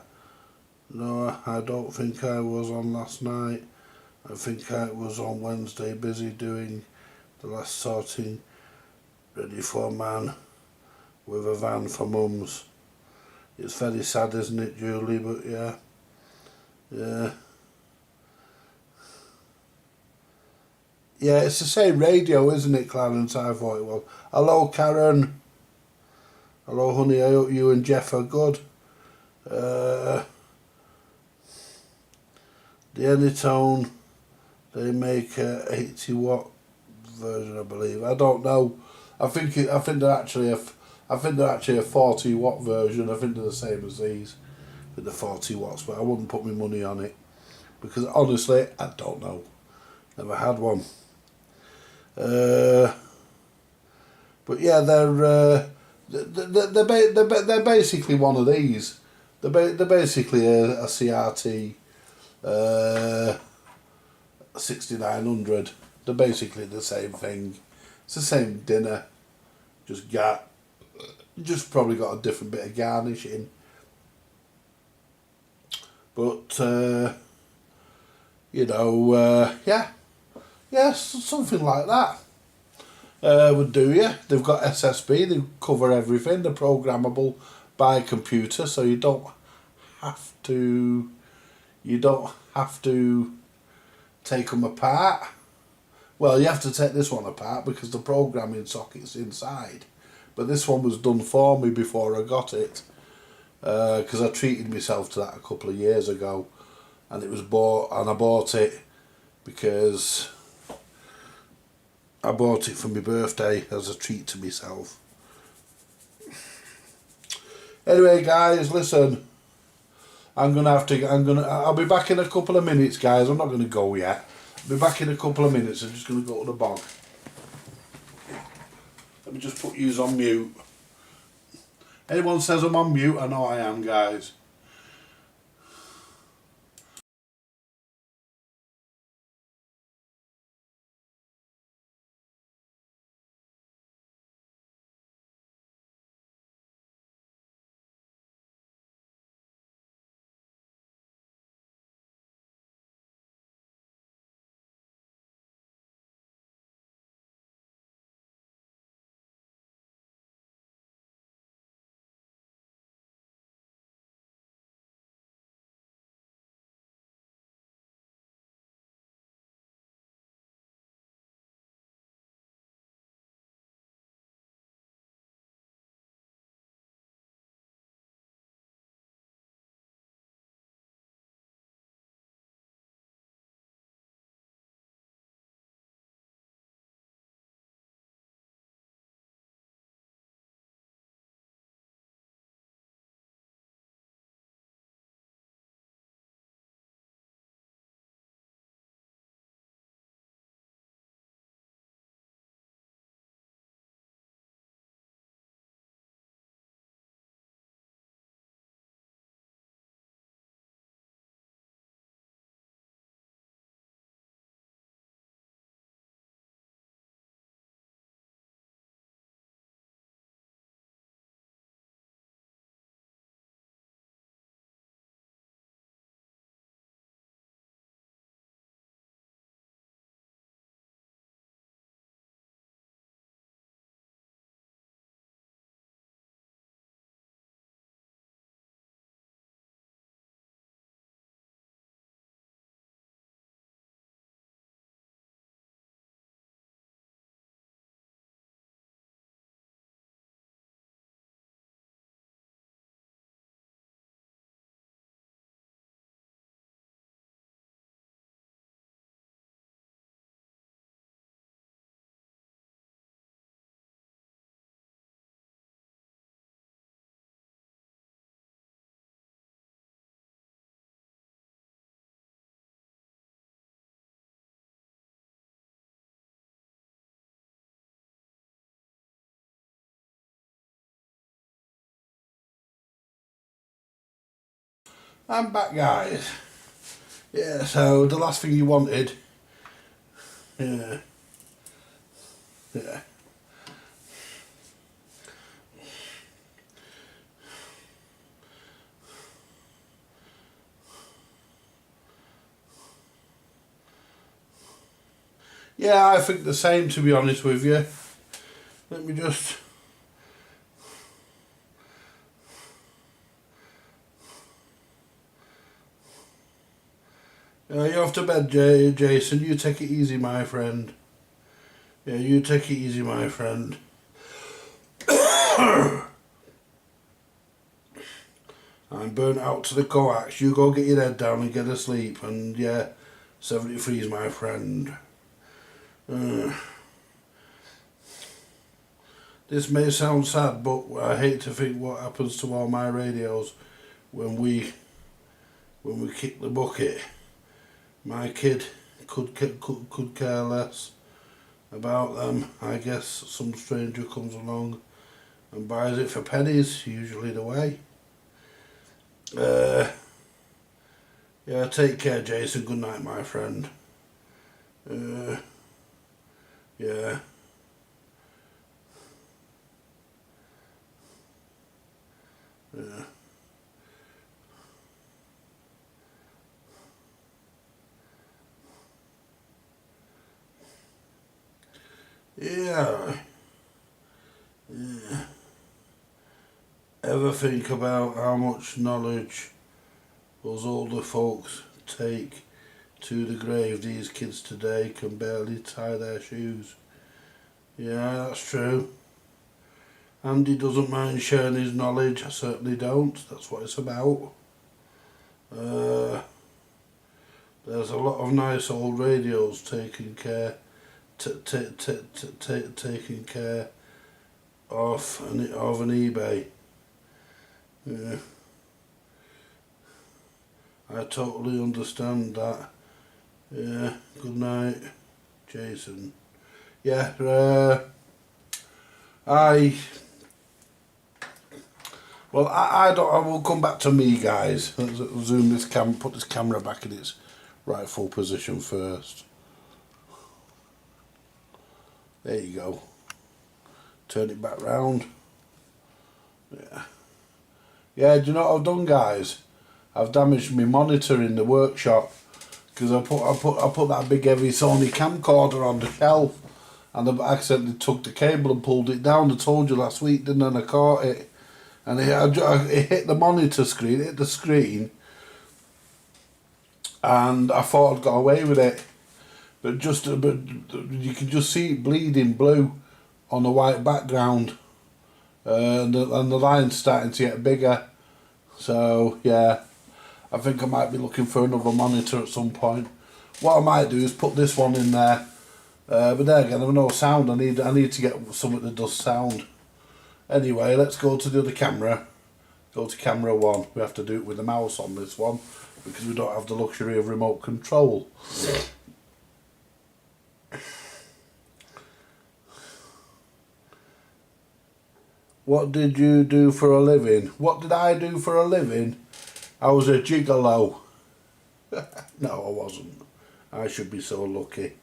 Speaker 1: No, I don't think I was on last night. I think I was on Wednesday, busy doing the last sorting, ready for a man with a van for mums. It's very sad, isn't it, Julie? But yeah. Yeah, it's the same radio, isn't it, Clarence? I thought it was. Hello, Karen. Hello, honey. I hope you and Jeff are good. The Anytone, they make a 80-watt version, I believe. I don't know. I think they're actually a 40-watt version. I think they're the same as these with the 40 watts, but I wouldn't put my money on it because honestly, I don't know. Never had one. But yeah, they're basically one of these. They're basically a CRT 6900. They're basically the same thing. It's the same dinner, just probably got a different bit of garnishing. But you know, yeah, something like that would do you. They've got SSB. They cover everything. They're programmable by computer, so you don't have to. Take them apart. Well, you have to take this one apart because the programming socket's inside. But this one was done for me before I got it. Because I treated myself to that a couple of years ago. And it was bought, and I bought it because I bought it for my birthday as a treat to myself. Anyway, guys, listen. I'll be back in a couple of minutes, guys. I'm not going to go yet. I'll be back in a couple of minutes. I'm just going to go to the bog. Let me just put yous on mute. Anyone says I'm on mute, I know I am, guys. I'm back, guys. Yeah, so the last thing you wanted. Yeah. Yeah. Yeah, I think the same, to be honest with you. Let me just... You're off to bed, Jason. You take it easy, my friend. Yeah, you take it easy, my friend. I'm burnt out to the coax. You go get your head down and get a sleep. And yeah, 73 is my friend. This may sound sad, but I hate to think what happens to all my radios when we kick the bucket. My kid could care less about them. I guess some stranger comes along and buys it for pennies, usually the way. Yeah, take care, Jason. Good night, my friend. Yeah. Yeah. Yeah. Yeah. Ever think about how much knowledge those older folks take to the grave? These kids today can barely tie their shoes. Yeah, that's true. Andy doesn't mind sharing his knowledge. I certainly don't. That's what it's about. There's a lot of nice old radios taking care taking care of an eBay. Yeah. I totally understand that. Yeah. Good night, Jason. Yeah. I don't. I will come back to me, guys. Let's zoom this put this camera back in its rightful position first. There you go. Turn it back round. Yeah. Yeah, do you know what I've done, guys? I've damaged my monitor in the workshop because I put that big heavy Sony camcorder on the shelf and I accidentally took the cable and pulled it down. I told you last week, didn't I? And I caught it. And it hit the monitor screen, hit the screen, and I thought I'd got away with it. But you can just see it bleeding blue on a white background, and the line's starting to get bigger. So yeah, I think I might be looking for another monitor at some point. What I might do is put this one in there, but there again, I've no sound. I need to get something that does sound. Anyway, let's go to the other camera. Go to camera 1. We have to do it with the mouse on this one because we don't have the luxury of remote control. What did you do for a living? What did I do for a living? I was a gigolo. No, I wasn't. I should be so lucky.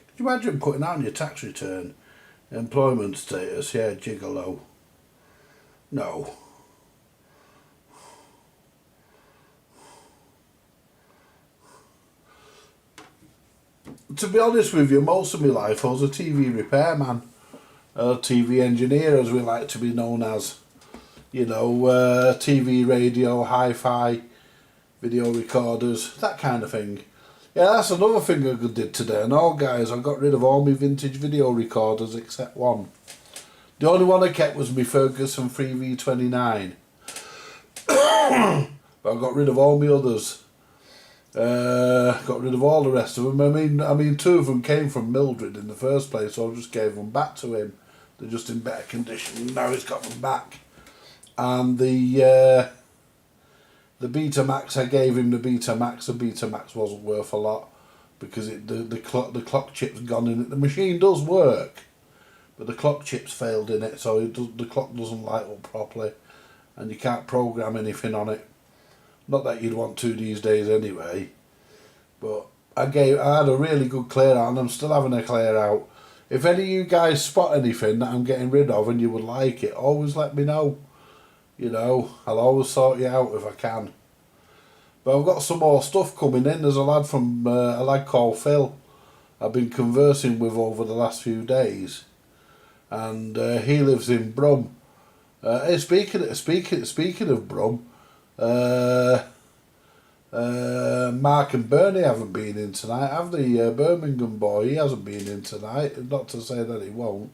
Speaker 1: Could you imagine putting that on your tax return? Employment status, yeah, gigolo. No. To be honest with you, most of my life I was a TV repairman, a TV engineer as we like to be known as. You know, TV, radio, hi-fi, video recorders, that kind of thing. Yeah, that's another thing I did today. No, guys, I got rid of all my vintage video recorders except one. The only one I kept was my Ferguson 3V29. But I got rid of all my others. Got rid of all the rest of them. I mean, 2 of them came from Mildred in the first place, so I just gave them back to him. They're just in better condition. Now he's got them back. And the Betamax, I gave him the Betamax. The Betamax wasn't worth a lot because the clock chip's gone in it. The machine does work, but the clock chip's failed in it, so the clock doesn't light up properly, and you can't program anything on it. Not that you'd want to these days anyway. But I had a really good clear out, and I'm still having a clear out. If any of you guys spot anything that I'm getting rid of and you would like it, always let me know. You know, I'll always sort you out if I can. But I've got some more stuff coming in. There's a lad called Phil I've been conversing with over the last few days, and he lives in Brum. Hey, speaking of Brum, Mark and Bernie haven't been in tonight, have they? Birmingham boy, he hasn't been in tonight. Not to say that he won't.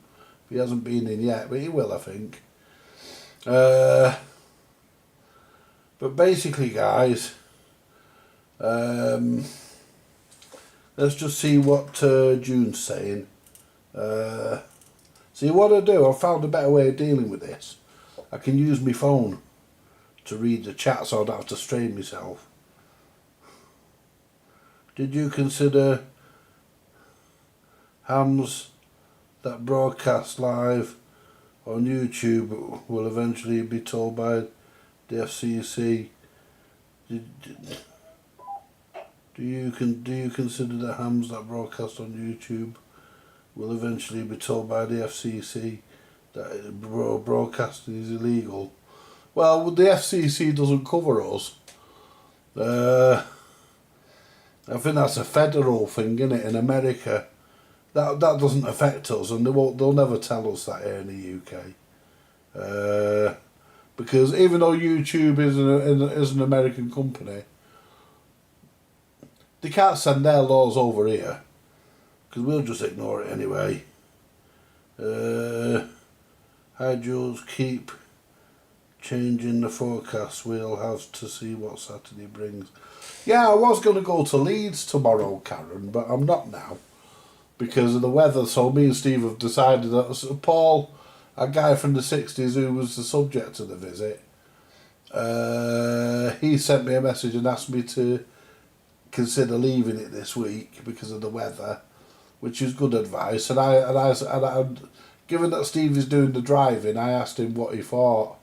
Speaker 1: He hasn't been in yet, but he will, I think. But basically, guys, let's just see what June's saying. See what I do. I've found a better way of dealing with this. I can use my phone to read the chat, so I don't have to strain myself. Did you consider hams that broadcast live on YouTube will eventually be told by the FCC? Do you consider that hams that broadcast on YouTube will eventually be told by the FCC that broadcasting is illegal? Well, the FCC doesn't cover us. I think that's a federal thing, isn't it? In America, that doesn't affect us, and they'll never tell us that here in the UK. Because even though YouTube is an American company, they can't send their laws over here, because we'll just ignore it anyway. Hi Jules, keep changing the forecast. We'll have to see what Saturday brings. Yeah, I was going to go to Leeds tomorrow, Karen, but I'm not now because of the weather. So me and Steve have decided that Paul, a guy from the 60s who was the subject of the visit, he sent me a message and asked me to consider leaving it this week because of the weather, which is good advice. And I given that Steve is doing the driving, I asked him what he thought,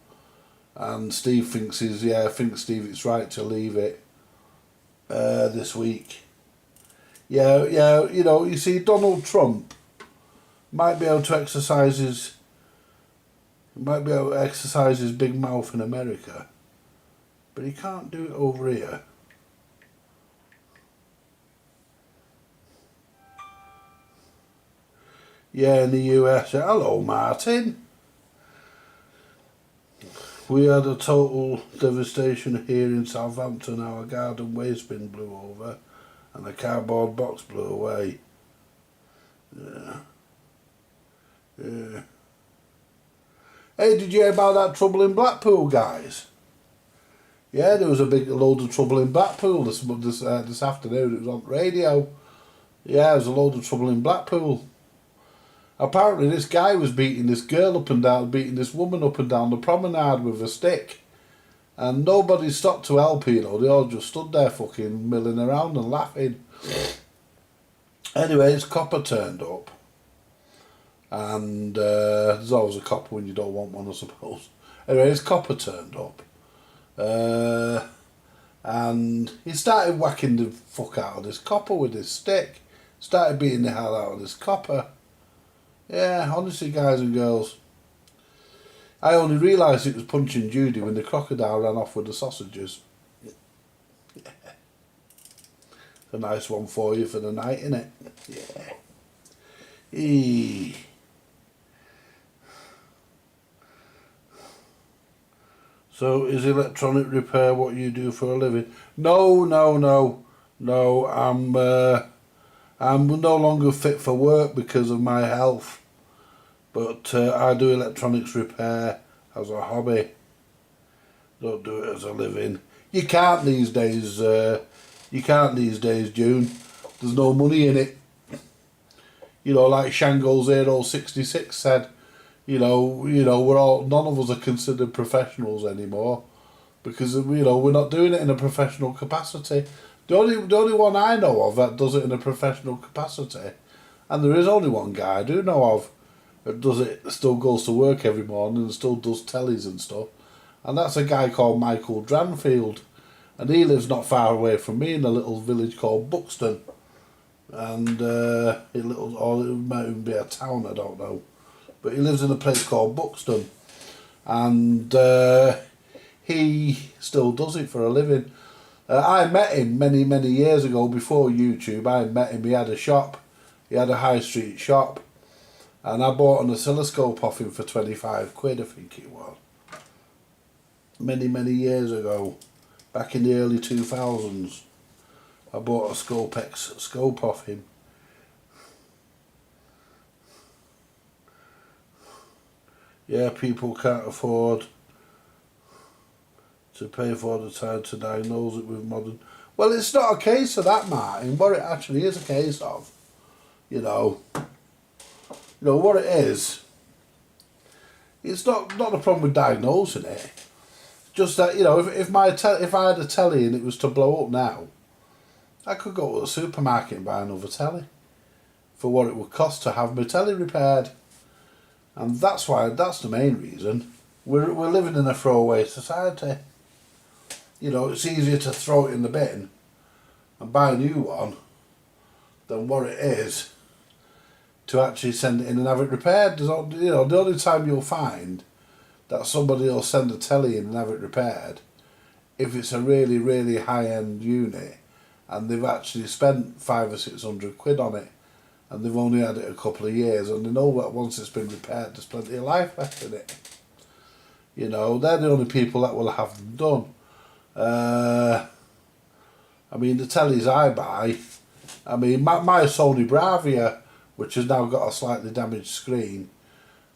Speaker 1: and Steve thinks I think Steve it's right to leave it this week. Yeah, you know, you see, Donald Trump might be able to exercise his big mouth in America, but he can't do it over here. Yeah, in the US. Hello, Martin. We had a total devastation here in Southampton. Our garden waste bin blew over and a cardboard box blew away. Yeah. Hey, did you hear about that trouble in Blackpool, guys? Yeah, there was a big load of trouble in Blackpool this afternoon. It was on the radio. Yeah, there was a load of trouble in Blackpool. Apparently this guy was beating this girl up and down, beating this woman up and down the promenade with a stick. And nobody stopped to help, you know. They all just stood there fucking milling around and laughing. Anyway, his copper turned up. And there's always a copper when you don't want one, I suppose. Anyway, his copper turned up. And he started whacking the fuck out of this copper with his stick. Started beating the hell out of this copper. Yeah, honestly, guys and girls, I only realised it was Punching Judy when the crocodile ran off with the sausages. Yeah. A nice one for you for the night, innit? Yeah. Eee. So, is electronic repair what you do for a living? No. I'm no longer fit for work because of my health, but I do electronics repair as a hobby. Don't do it as a living. You can't these days. June. There's no money in it. You know, like Shango's 066 said. You know, none of us are considered professionals anymore because we're not doing it in a professional capacity. The only one I know of that does it in a professional capacity, and there is only one guy I do know of that does it, still goes to work every morning and still does tellies and stuff, and that's a guy called Michael Dranfield. And he lives not far away from me in a little village called Buxton. And or it might even be a town, I don't know. But he lives in a place called Buxton. And he still does it for a living. I met him many, many years ago before YouTube. I met him, he had a shop. He had a high street shop. And I bought an oscilloscope off him for 25 quid, I think it was. Many, many years ago. Back in the early 2000s. I bought a Scopex scope off him. Yeah, people can't afford to pay for the time to diagnose it with modern... Well, it's not a case of that, Martin. What it actually is a case of, you know what it is, it's not the problem with diagnosing it. Just that, if I had a telly and it was to blow up now, I could go to the supermarket and buy another telly for what it would cost to have my telly repaired. And that's the main reason. We're living in a throwaway society. It's easier to throw it in the bin and buy a new one than what it is to actually send it in and have it repaired. The only time you'll find that somebody will send a telly in and have it repaired if it's a really, really high-end unit and they've actually spent 500 or 600 quid on it and they've only had it a couple of years and they know that once it's been repaired there's plenty of life left in it. They're the only people that will have them done. The tellies I buy, my Sony Bravia, which has now got a slightly damaged screen,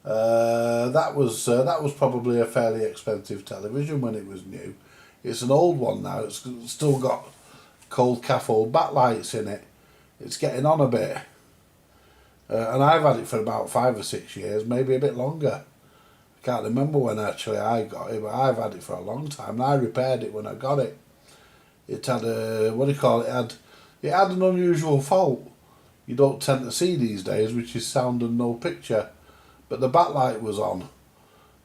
Speaker 1: that was probably a fairly expensive television when it was new. It's an old one now. It's still got cold cathode backlights in it. It's getting on a bit, and I've had it for about 5 or 6 years, maybe a bit longer. I can't remember when actually I got it, but I've had it for a long time. And I repaired it when I got it. It had it had an unusual fault you don't tend to see these days, which is sound and no picture. But the backlight was on,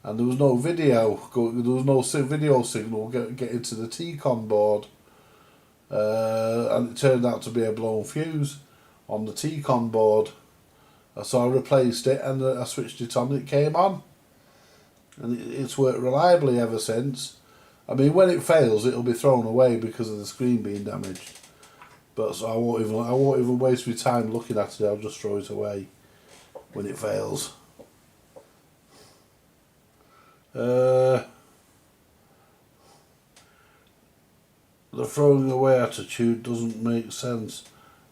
Speaker 1: and there was no video. There was no video signal getting to the T-con board, and it turned out to be a blown fuse on the T-con board. So I replaced it and I switched it on. It came on, and it's worked reliably ever since. When it fails, it'll be thrown away because of the screen being damaged. But so I won't even waste my time looking at it. I'll just throw it away when it fails. The throwing away attitude doesn't make sense.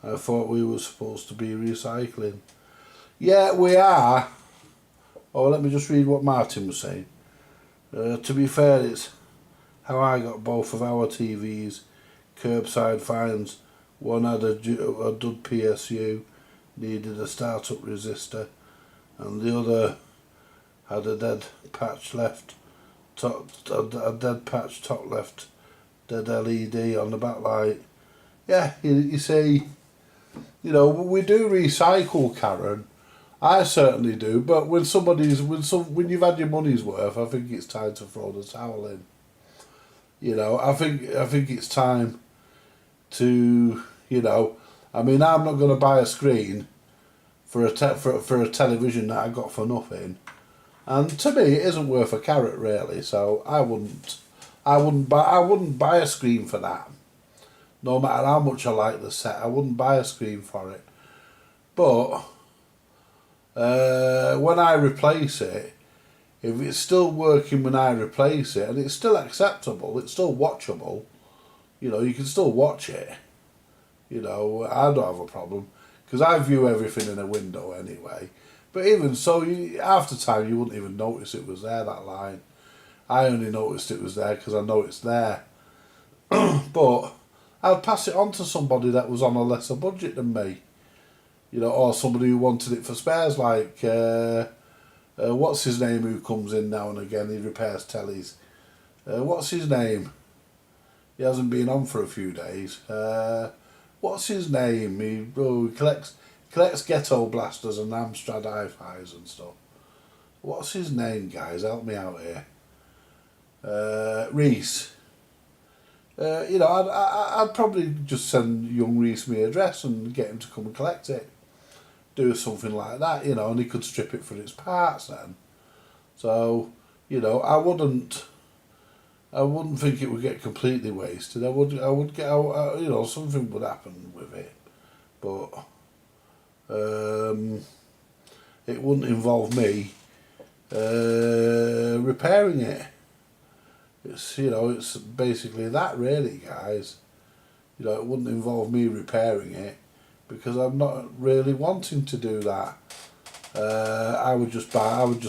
Speaker 1: I thought we were supposed to be recycling. Yeah, we are. Oh, let me just read what Martin was saying. To be fair, it's how I got both of our TVs, curbside finds. One had a dud PSU, needed a start-up resistor, and the other had a dead patch left, top left, dead LED on the backlight. Yeah, you see, we do recycle, Karen. I certainly do, but when you've had your money's worth, I think it's time to throw the towel in. I think it's time to, I'm not going to buy a screen for a television that I got for nothing, and to me it isn't worth a carrot really. So I wouldn't buy a screen for that. No matter how much I like the set, I wouldn't buy a screen for it. But when I replace it, if it's still working when I replace it and it's still acceptable, it's still watchable, you can still watch it. I don't have a problem because I view everything in a window anyway. But even so, half the time you wouldn't even notice it was there, that line. I only noticed it was there because I know it's there. But I'd pass it on to somebody that was on a lesser budget than me. Or somebody who wanted it for spares, like, what's his name, who comes in now and again, he repairs tellies. What's his name? He hasn't been on for a few days. What's his name? He collects ghetto blasters and Amstrad hi-fis and stuff. What's his name, guys? Help me out here. Reese. You know, I'd probably just send young Reese my address and get him to come and collect it. Do something like that, you know, and he could strip it for its parts then. So, you know, I wouldn't think it would get completely wasted. I would get, you know, something would happen with it, but it wouldn't involve me repairing it. It's, you know, it's basically that really, guys. You know, it wouldn't involve me repairing it because I'm not really wanting to do that. I would just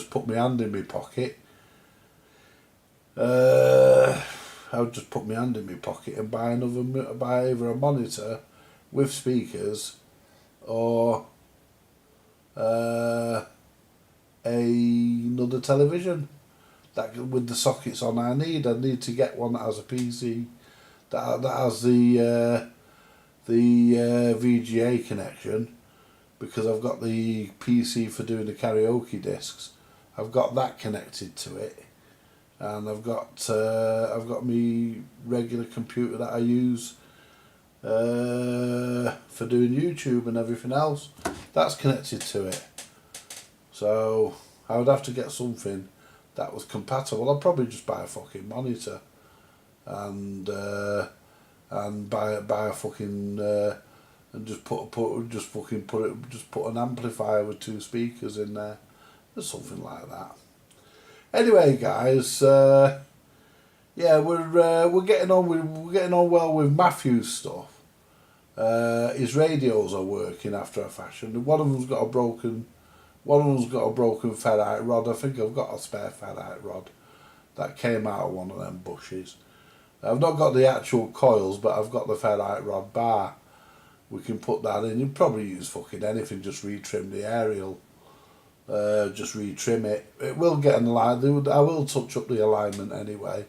Speaker 1: put my hand in my pocket. I would just put my hand in my pocket and buy either a monitor with speakers or another television that with the sockets on. I need to get one that has a PC that has the VGA connection, because I've got the PC for doing the karaoke discs. I've got that connected to it, and I've got my regular computer that I use for doing YouTube and everything else. That's connected to it. So I would have to get something that was compatible. I'd probably just buy a fucking monitor and buy a fucking and just put an amplifier with 2 speakers in there, or something like that. Anyway, guys, yeah, we're getting on well with Matthew's stuff. His radios are working after a fashion. One of them's got a broken ferrite rod. I think I've got a spare ferrite rod that came out of one of them bushes. I've not got the actual coils, but I've got the ferrite rod bar. We can put that in. You'd probably use fucking anything, just retrim the aerial. Just retrim it. It will get an alignment. I will touch up the alignment anyway.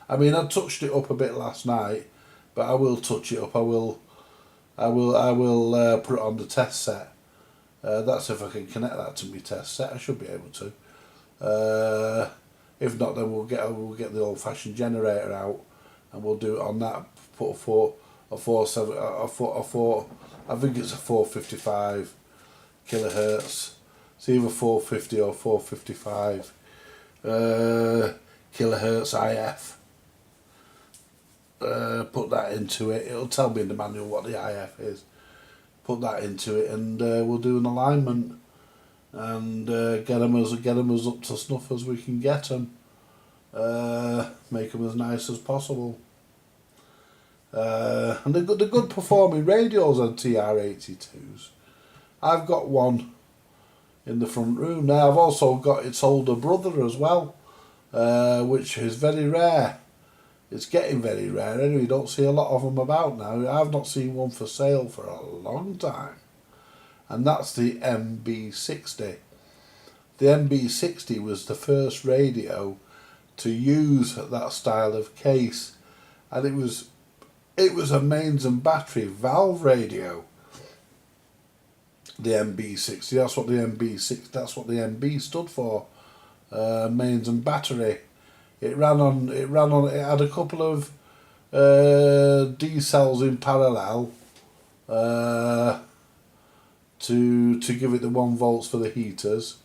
Speaker 1: I mean, I touched it up a bit last night, but I will touch it up. I will put it on the test set. That's if I can connect that to my test set. I should be able to. If not, then we'll get the old-fashioned generator out, and we'll do it on that. Put I think it's a 455 kilohertz. It's either 450 or 455 kilohertz IF. Put that into it. It'll tell me in the manual what the IF is. Put that into it, and we'll do an alignment and get them as up to snuff as we can get them. Make them as nice as possible. And the good performing radios on TR-82s. I've got one in the front room now. I've also got its older brother as well, which is very rare. It's getting very rare anyway. You don't see a lot of them about now. I've not seen one for sale for a long time. And that's the MB60. The MB60 was the first radio to use that style of case, and it was a mains and battery valve radio. The MB60. That's what the MB stood for. Mains and battery. It had a couple of D cells in parallel to give it the 1 volts for the heaters,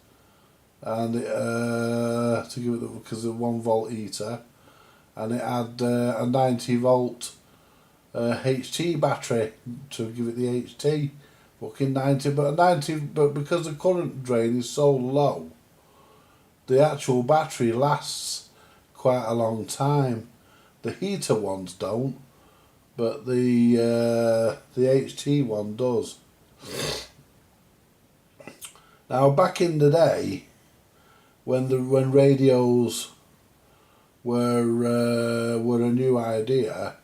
Speaker 1: and to give it because the 1 volt heater, and it had a 90 volt HT battery to give it the HT. Fucking 90, but because the current drain is so low, the actual battery lasts quite a long time. The heater ones don't, but the HT one does. Now, back in the day, when radios were a new idea,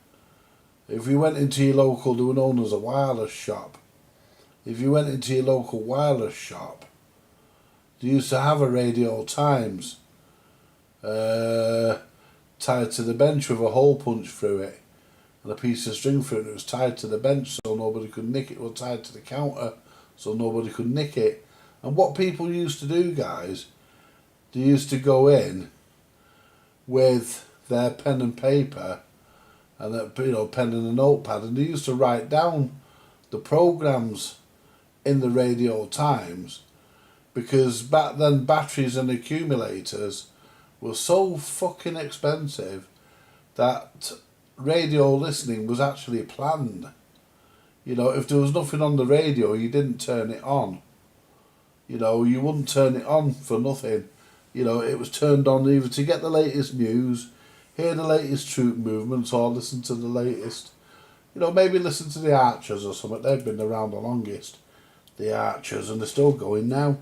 Speaker 1: if you went into your local, they were known as a wireless shop. If you went into your local wireless shop, they used to have a Radio Times tied to the bench with a hole punched through it and a piece of string through it. It was tied to the bench so nobody could nick it, or tied to the counter so nobody could nick it. And what people used to do, guys, they used to go in with their pen and paper
Speaker 3: and a pen and a notepad, and they used to write down the programs in the Radio Times, because back then batteries and accumulators were so fucking expensive that radio listening was actually planned. If there was nothing on the radio, you didn't turn it on. You wouldn't turn it on for nothing. It was turned on either to get the latest news, hear the latest troop movements, or listen to the latest, maybe listen to the Archers or something. They've been around the longest, the Archers, and they're still going now.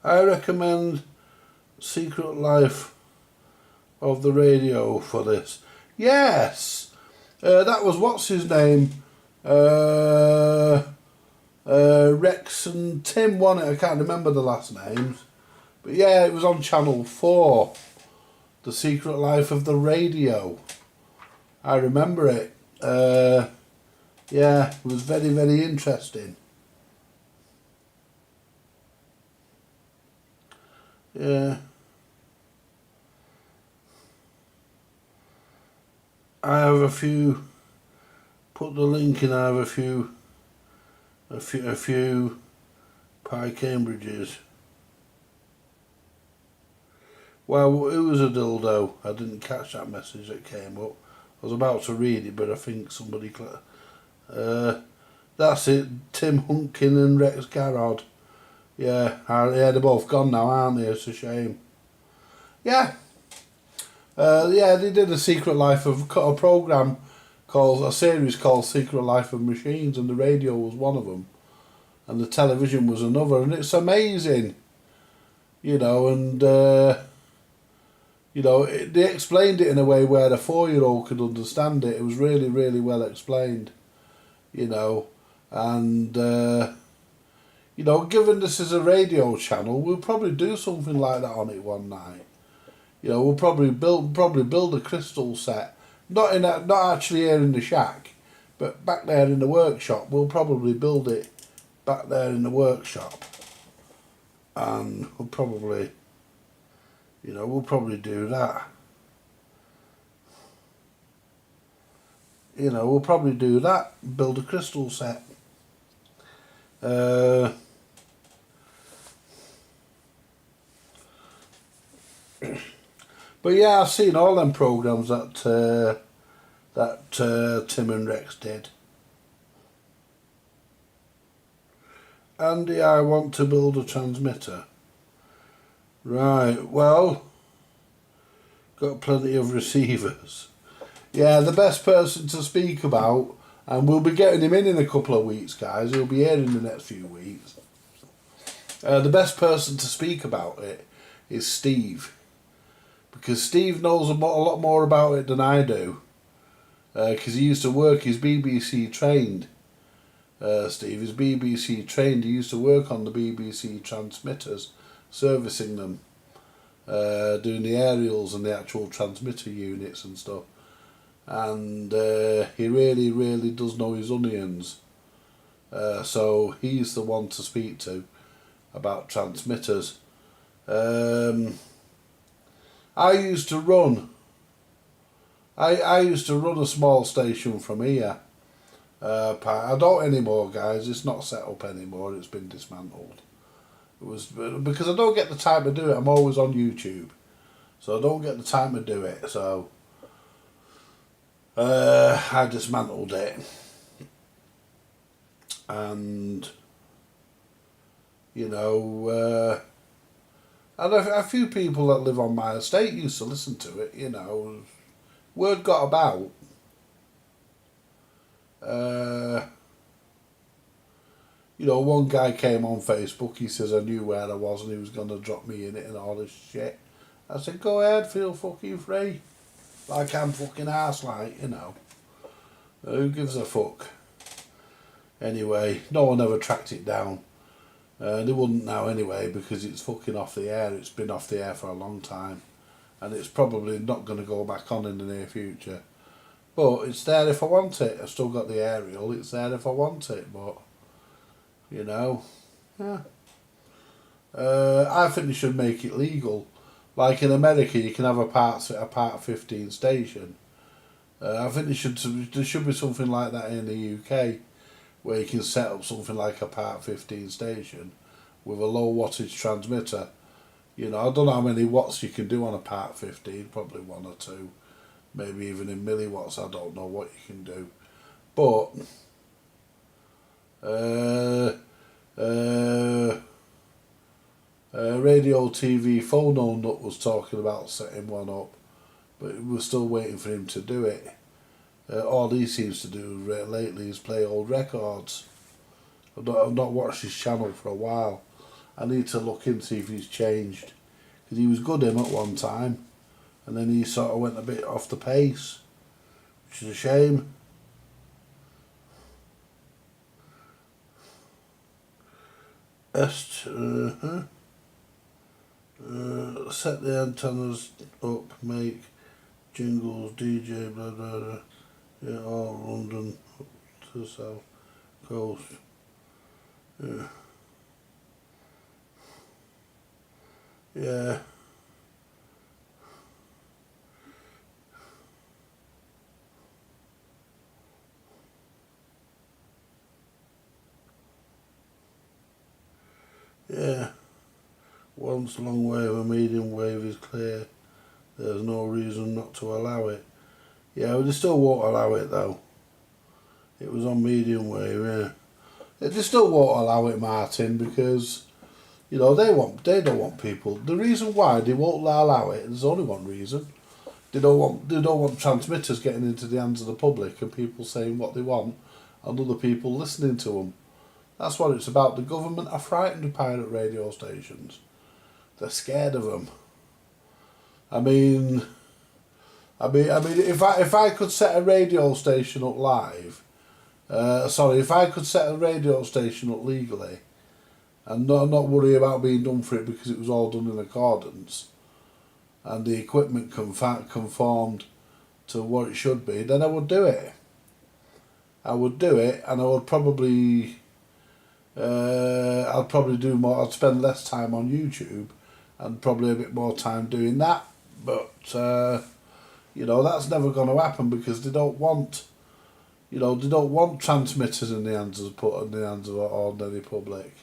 Speaker 3: I recommend Secret Life of the Radio for this. Yes! That was, what's his name? Rex and Tim won it. I can't remember the last names. But yeah, it was on Channel 4. The Secret Life of the Radio. I remember it. Yeah, it was very, very interesting. Yeah. I have a few, put the link in, I have a few Pi Cambridges. Well, it was a dildo. I didn't catch that message that came up. I was about to read it, but I think somebody... that's it, Tim Hunkin and Rex Garrod. Yeah, they're both gone now, aren't they? It's a shame. Yeah. Yeah, they did a Secret Life of a series called Secret Life of Machines, and the radio was one of them, and the television was another, and it's amazing, and they explained it in a way where a 4-year-old could understand it. It was really, really well explained, and given this is a radio channel, we'll probably do something like that on it one night. We'll probably build a crystal set, not actually here in the shack, but back there in the workshop. We'll probably build it back there in the workshop, and we'll probably do that. We'll probably do that. Build a crystal set. But yeah, I've seen all them programs that Tim and Rex did. Andy, I want to build a transmitter. Right, well, got plenty of receivers. Yeah, the best person to speak about, and we'll be getting him in a couple of weeks, guys. He'll be here in the next few weeks. The best person to speak about it is Steve. Because Steve knows a lot more about it than I do. Because he used to work, he's BBC trained. Steve is BBC trained. He used to work on the BBC transmitters, servicing them, doing the aerials and the actual transmitter units and stuff. And he really, really does know his onions. So he's the one to speak to about transmitters. I used to run a small station from here. I don't anymore, guys. It's not set up anymore. It's been dismantled. It was because I don't get the time to do it. I'm always on YouTube, so I don't get the time to do it. So I dismantled it, and and a few people that live on my estate used to listen to it. Word got about. One guy came on Facebook, he says I knew where I was and he was going to drop me in it and all this shit. I said, go ahead, feel fucking free. Like I'm fucking arse, who gives a fuck? Anyway, no one ever tracked it down. They wouldn't now anyway, because it's fucking off the air. It's been off the air for a long time. and it's probably not going to go back on in the near future. But it's there if I want it. I've still got the aerial. It's there if I want it. But you know, yeah. I think they should make it legal. Like in America, you can have a part 15 station. I think there should be something like that in the UK, where you can set up something like a part 15 station with a low wattage transmitter. You know, I don't know how many watts you can do on a part 15, probably 1 or 2, maybe even in milliwatts, I don't know what you can do. But, Radio TV Phono Nut was talking about setting one up, but we're still waiting for him to do it. All he seems to do lately is play old records. I've not watched his channel for a while. I need to look in, see if he's changed. Because he was good him at one time, and then he sort of went a bit off the pace, which is a shame. Set the antennas up, make jingles, DJ, blah blah blah. Yeah, all London up to the south coast. Yeah. Yeah. Yeah. Once long wave or medium wave is clear, there's no reason not to allow it. Yeah, well, they still won't allow it though. It was on medium wave, yeah. They still won't allow it, Martin, because you know they don't want people. The reason why they won't allow it, there's only one reason. They don't want transmitters getting into the hands of the public and people saying what they want and other people listening to them. That's what it's about. The government are frightened of pirate radio stations. They're scared of them. I mean, if I could set a radio station up live, if I could set a radio station up legally, and not worry about being done for it because it was all done in accordance, and the equipment conformed to what it should be, then I would do it. I would do it, and I would probably, I'd probably do more. I'd spend less time on YouTube, and probably a bit more time doing that. But you know, that's never going to happen because they don't want, you know, they don't want transmitters in the hands of ordinary public.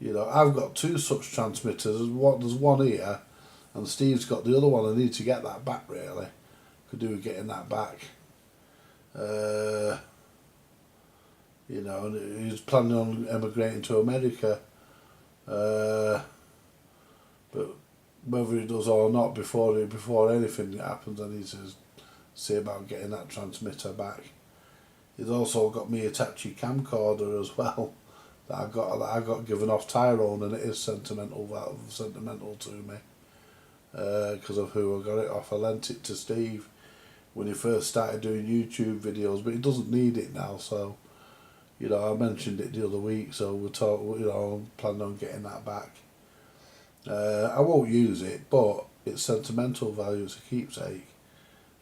Speaker 3: You know, I've got 2 such transmitters. There's one here, and Steve's got the other one. I need to get that back, really. Could do with getting that back. You know, and he's planning on emigrating to America. But whether he does or not, before anything happens, I need to see about getting that transmitter back. He's also got me Hitachi camcorder as well. That I got given off Tyrone, and it is sentimental to me because of who I got it off. I lent it to Steve when he first started doing YouTube videos, but he doesn't need it now. So, you know, I mentioned it the other week. So I'm planning on getting that back. I won't use it, but it's sentimental value. It's a keepsake.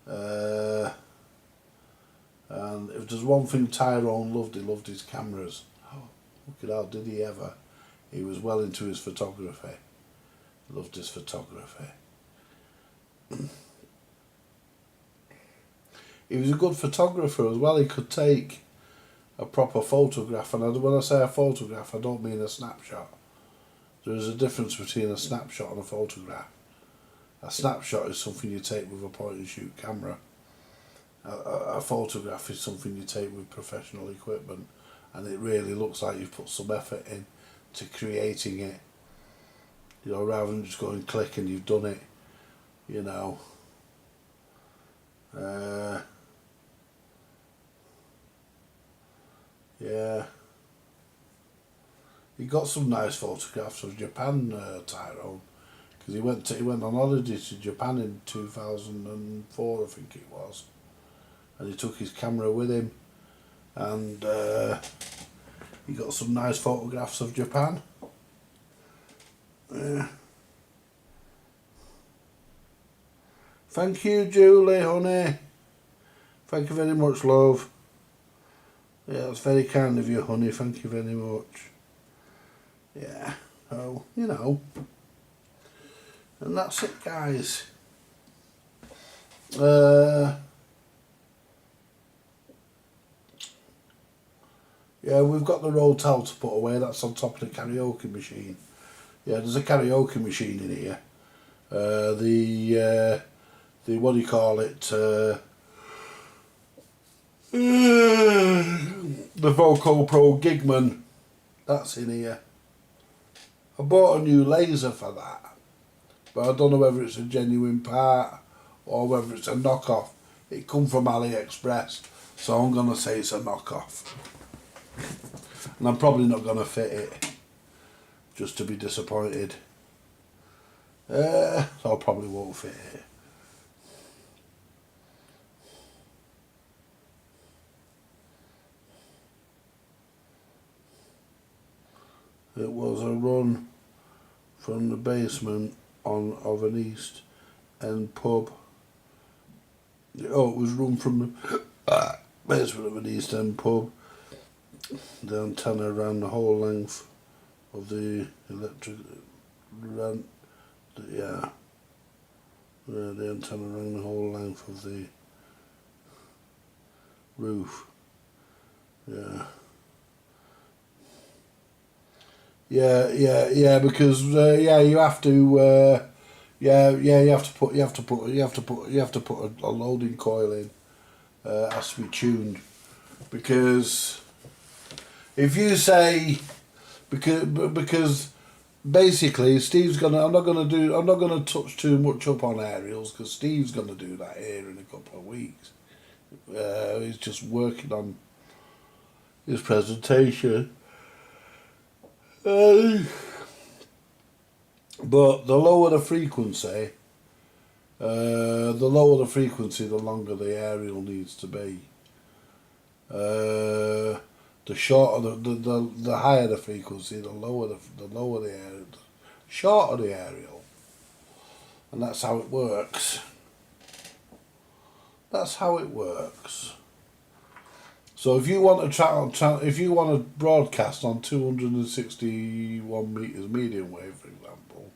Speaker 3: And if there's one thing Tyrone loved, he loved his cameras. Look at how did he ever. He was well into his photography. Loved his photography. He was a good photographer as well. He could take a proper photograph, and when I say a photograph, I don't mean a snapshot. There is a difference between a snapshot and a photograph. A snapshot is something you take with a point and shoot camera. A photograph is something you take with professional equipment, and it really looks like you've put some effort in to creating it. You know, rather than just going click and you've done it. You know. Yeah. He got some nice photographs of Japan, Tyrone, because he went on holiday to Japan in 2004, I think it was, and he took his camera with him, and he got some nice photographs of Japan. Yeah. Thank you, Julie, honey. Thank you very much, love. Yeah, that's very kind of you, honey. Thank you very much. Yeah, so, you know. And that's it, guys. Yeah, we've got the road towel to put away. That's on top of the karaoke machine. Yeah, there's a karaoke machine in here. The what do you call it? The Vocal Pro Gigman. That's in here. I bought a new laser for that, but I don't know whether it's a genuine part or whether it's a knockoff. It come from AliExpress, so I'm gonna say it's a knockoff. And I'm probably not gonna fit it, just to be disappointed. So I probably won't fit it. It was a run from the basement of an East End pub. Oh, it was run from the basement of an East End pub. The antenna ran the whole length of the electric. The antenna ran the whole length of the roof. Yeah. Yeah, because you have to you have to put a loading coil in. Has to be tuned, because if you say because basically I'm not gonna touch too much up on aerials, because Steve's gonna do that here in a couple of weeks. He's just working on his presentation. But the lower the frequency, the longer the aerial needs to be. The shorter the higher the frequency, the lower the aerial, the shorter the aerial, and that's how it works. That's how it works. So if you want to broadcast on 261 meters medium wave, for example,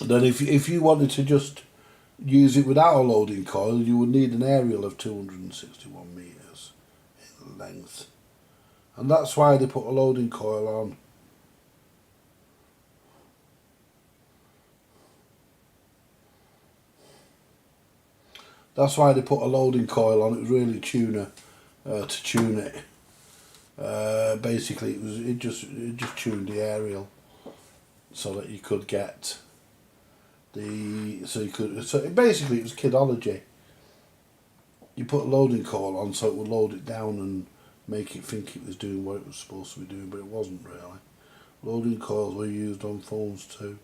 Speaker 3: then if you wanted to just use it without a loading coil, you would need an aerial of 261 meters in length, and that's why they put a loading coil on. That's why they put a loading coil on. It was really to tune it. Basically, it just tuned the aerial so that you could get basically it was kidology. You put a loading coil on so it would load it down and make it think it was doing what it was supposed to be doing, but it wasn't really. Loading coils were used on phones too,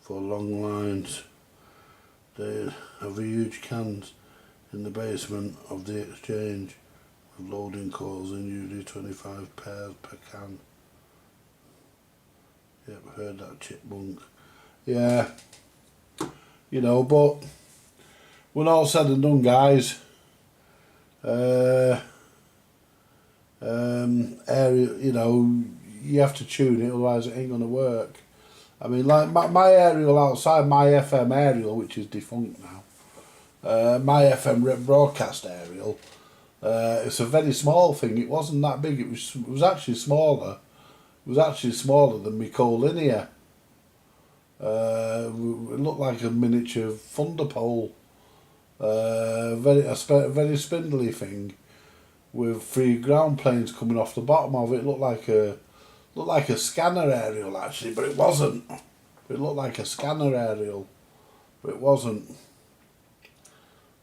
Speaker 3: for long lines. They have huge cans in the basement of the exchange with loading coils in, usually 25 pairs per can. Yep, heard that, chipmunk. Yeah, you know, but when all said and done, guys, aerial, you know, you have to tune it, otherwise it ain't gonna work. I mean, like my aerial outside, my FM aerial, which is defunct now, my FM broadcast aerial, it's a very small thing. It wasn't that big. It was actually smaller. It was actually smaller than my collinear. It looked like a miniature thunder pole. A very spindly thing, with 3 ground planes coming off the bottom of it. It looked like a scanner aerial, actually, but it wasn't. It looked like a scanner aerial, but it wasn't.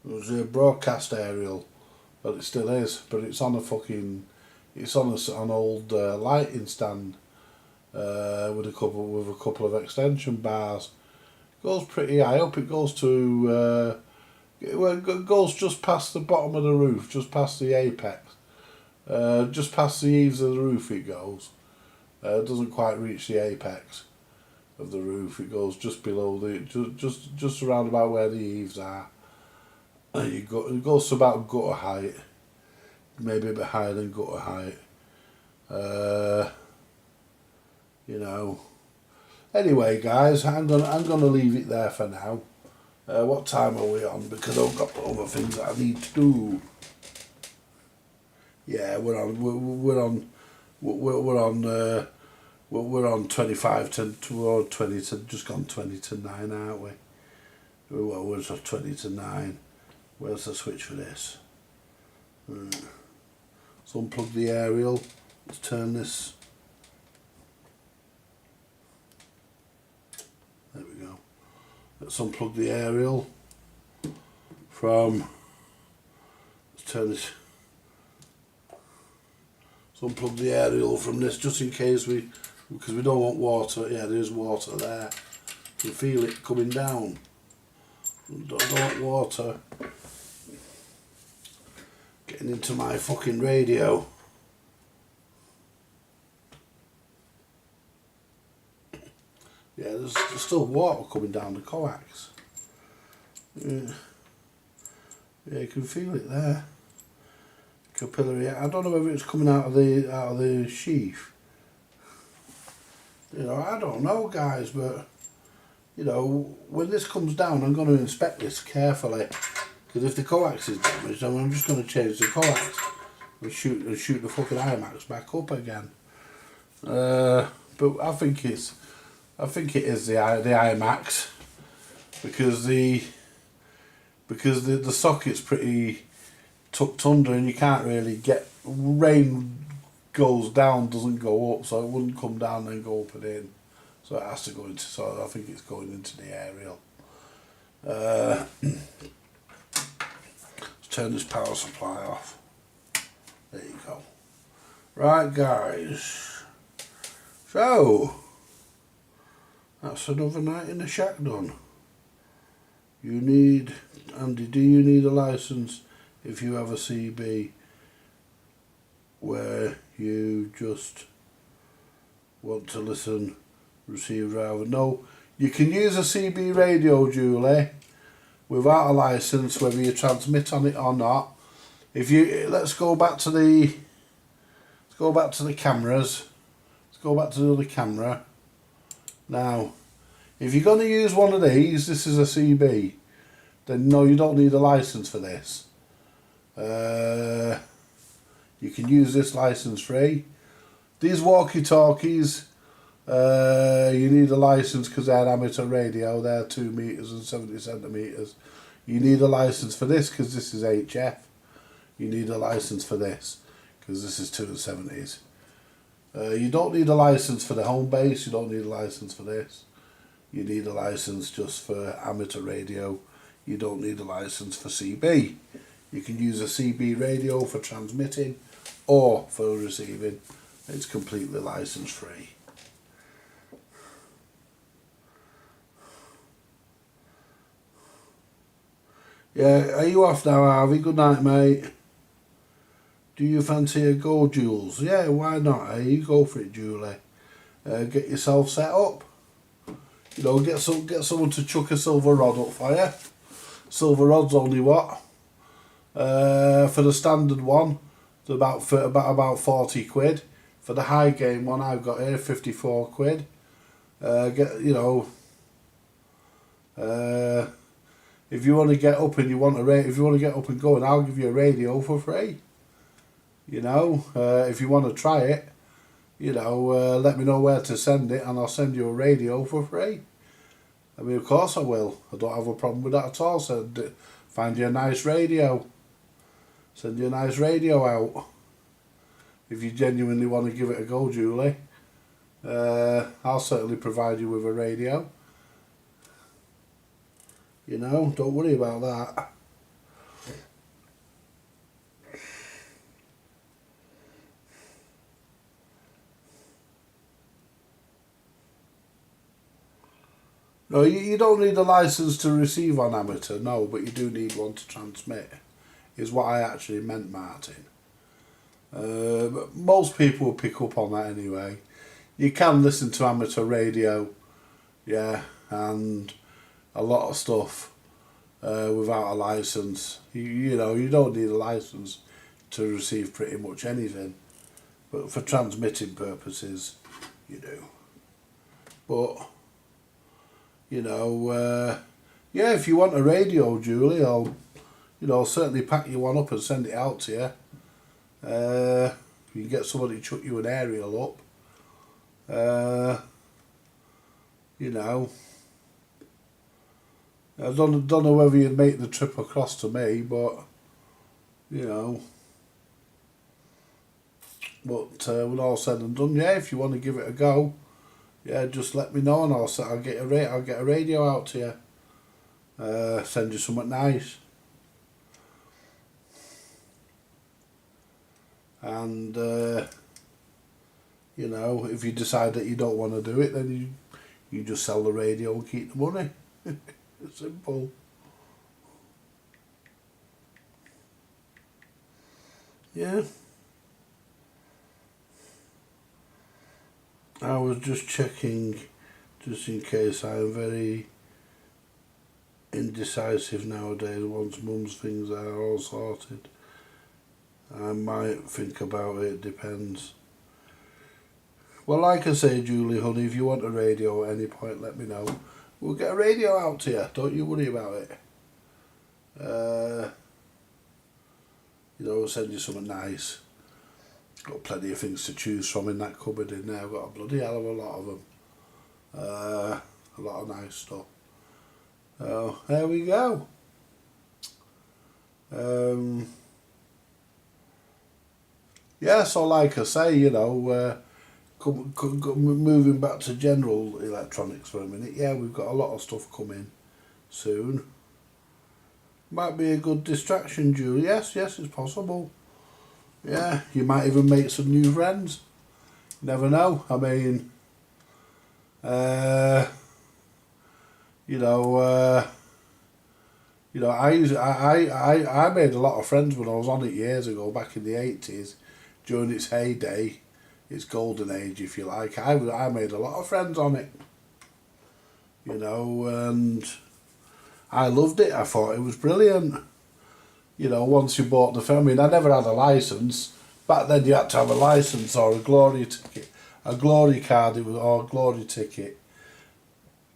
Speaker 3: It was a broadcast aerial, but it still is. But it's on it's on an old lighting stand with a couple of extension bars. It goes pretty high up. It goes to it goes just past the bottom of the roof, just past the apex, just past the eaves of the roof. It goes. It doesn't quite reach the apex. of the roof. It goes just below just around about where the eaves are. And it goes to about gutter height, maybe a bit higher than gutter height. You know. Anyway, guys, I'm gonna leave it there for now. What time are we on? Because I've got other things that I need to do. Yeah, we're on 25 to 20 to just gone 20 to 9, aren't we? Well, we're 20 to 9. Where's the switch for this? Let's unplug the aerial. Let's turn this. There we go. Let's unplug the aerial from. Let's turn this. Let's unplug the aerial from this just in case because we don't want water. Yeah, there's water there. You can feel it coming down. Don't want water getting into my fucking radio. Yeah, there's still water coming down the coax. Yeah, you can feel it there. Capillary. I don't know whether it's coming out of the sheath. You know, I don't know, guys, but you know, when this comes down, I'm going to inspect this carefully, because if the coax is damaged, then I'm just going to change the coax and shoot the fucking IMAX back up again. But I think it is the IMAX, because the socket's pretty tucked under, and you can't really get rain goes down, doesn't go up, so it wouldn't come down and go up and in. So it has to go into, so I think it's going into the aerial. Let's turn this power supply off. There you go. Right, guys. So, that's another night in the shack done. Andy, do you need a license if you have a CB where you just want to listen, receive rather? No, you can use a CB radio, Julie, without a license, whether you transmit on it or not. If you let's go back to the cameras. Let's go back to the other camera. Now, if you're going to use one of these, this is a CB, then no, you don't need a license for this. You can use this license free. These walkie-talkies, you need a license because they're amateur radio. They're 2 meters and 70 centimeters. You need a license for this because this is HF. You need a license for this because this is 270s. You don't need a license for the home base. You don't need a license for this. You need a license just for amateur radio. You don't need a license for CB. You can use a CB radio for transmitting or for receiving. It's completely license free. Yeah, are you off now, Harvey? Good night, mate. Do you fancy a go, Jules? Yeah, why not? You go for it, Julie. Get yourself set up. You know, get someone to chuck a silver rod up for you. Silver rod's only what? For the standard one, it's about 40 quid. For the high game one I've got here, 54 quid. If you want to get up and if you want to get up and going, I'll give you a radio for free. You know, if you want to try it, let me know where to send it, and I'll send you a radio for free. I mean, of course I will. I don't have a problem with that at all. So find you a nice radio. Send you a nice radio out. If you genuinely want to give it a go, Julie, I'll certainly provide you with a radio. You know, don't worry about that. No, you don't need a license to receive on amateur, no, but you do need one to transmit, is what I actually meant, Martin. But most people will pick up on that anyway. You can listen to amateur radio yeah, and a lot of stuff without a license. You know, you don't need a license to receive pretty much anything, but for transmitting purposes, you do. But you know, yeah, if you want a radio, Julie, I'll certainly pack you one up and send it out to you. You can get somebody to chuck you an aerial up. You know, I don't know whether you'd make the trip across to me, but you know. But when all said and done, yeah, if you want to give it a go, yeah, just let me know and I'll get a radio out to you. Send you something nice. And you know, if you decide that you don't want to do it, then you just sell the radio and keep the money. It's simple. Yeah. I was just checking, just in case. I'm very indecisive nowadays. Once Mum's things are all sorted, I might think about it. Depends. Well, like I say, Julie, honey, if you want a radio at any point, let me know. We'll get a radio out to you. Don't you worry about it. You know, we'll send you something nice. Got plenty of things to choose from in that cupboard in there. I've got a bloody hell of a lot of them. A lot of nice stuff. So, there we go. Yeah, so like I say, you know, moving back to general electronics for a minute, yeah, we've got a lot of stuff coming soon. Might be a good distraction, Julie. Yes, it's possible. Yeah, you might even make some new friends. Never know. I mean, I made a lot of friends when I was on it years ago, back in the 80s, during its heyday, its golden age, if you like. I made a lot of friends on it, you know, and I loved it. I thought it was brilliant. You know, once you bought the film, I mean, I never had a licence. Back then you had to have a licence or a glory ticket, a glory card, or a glory ticket.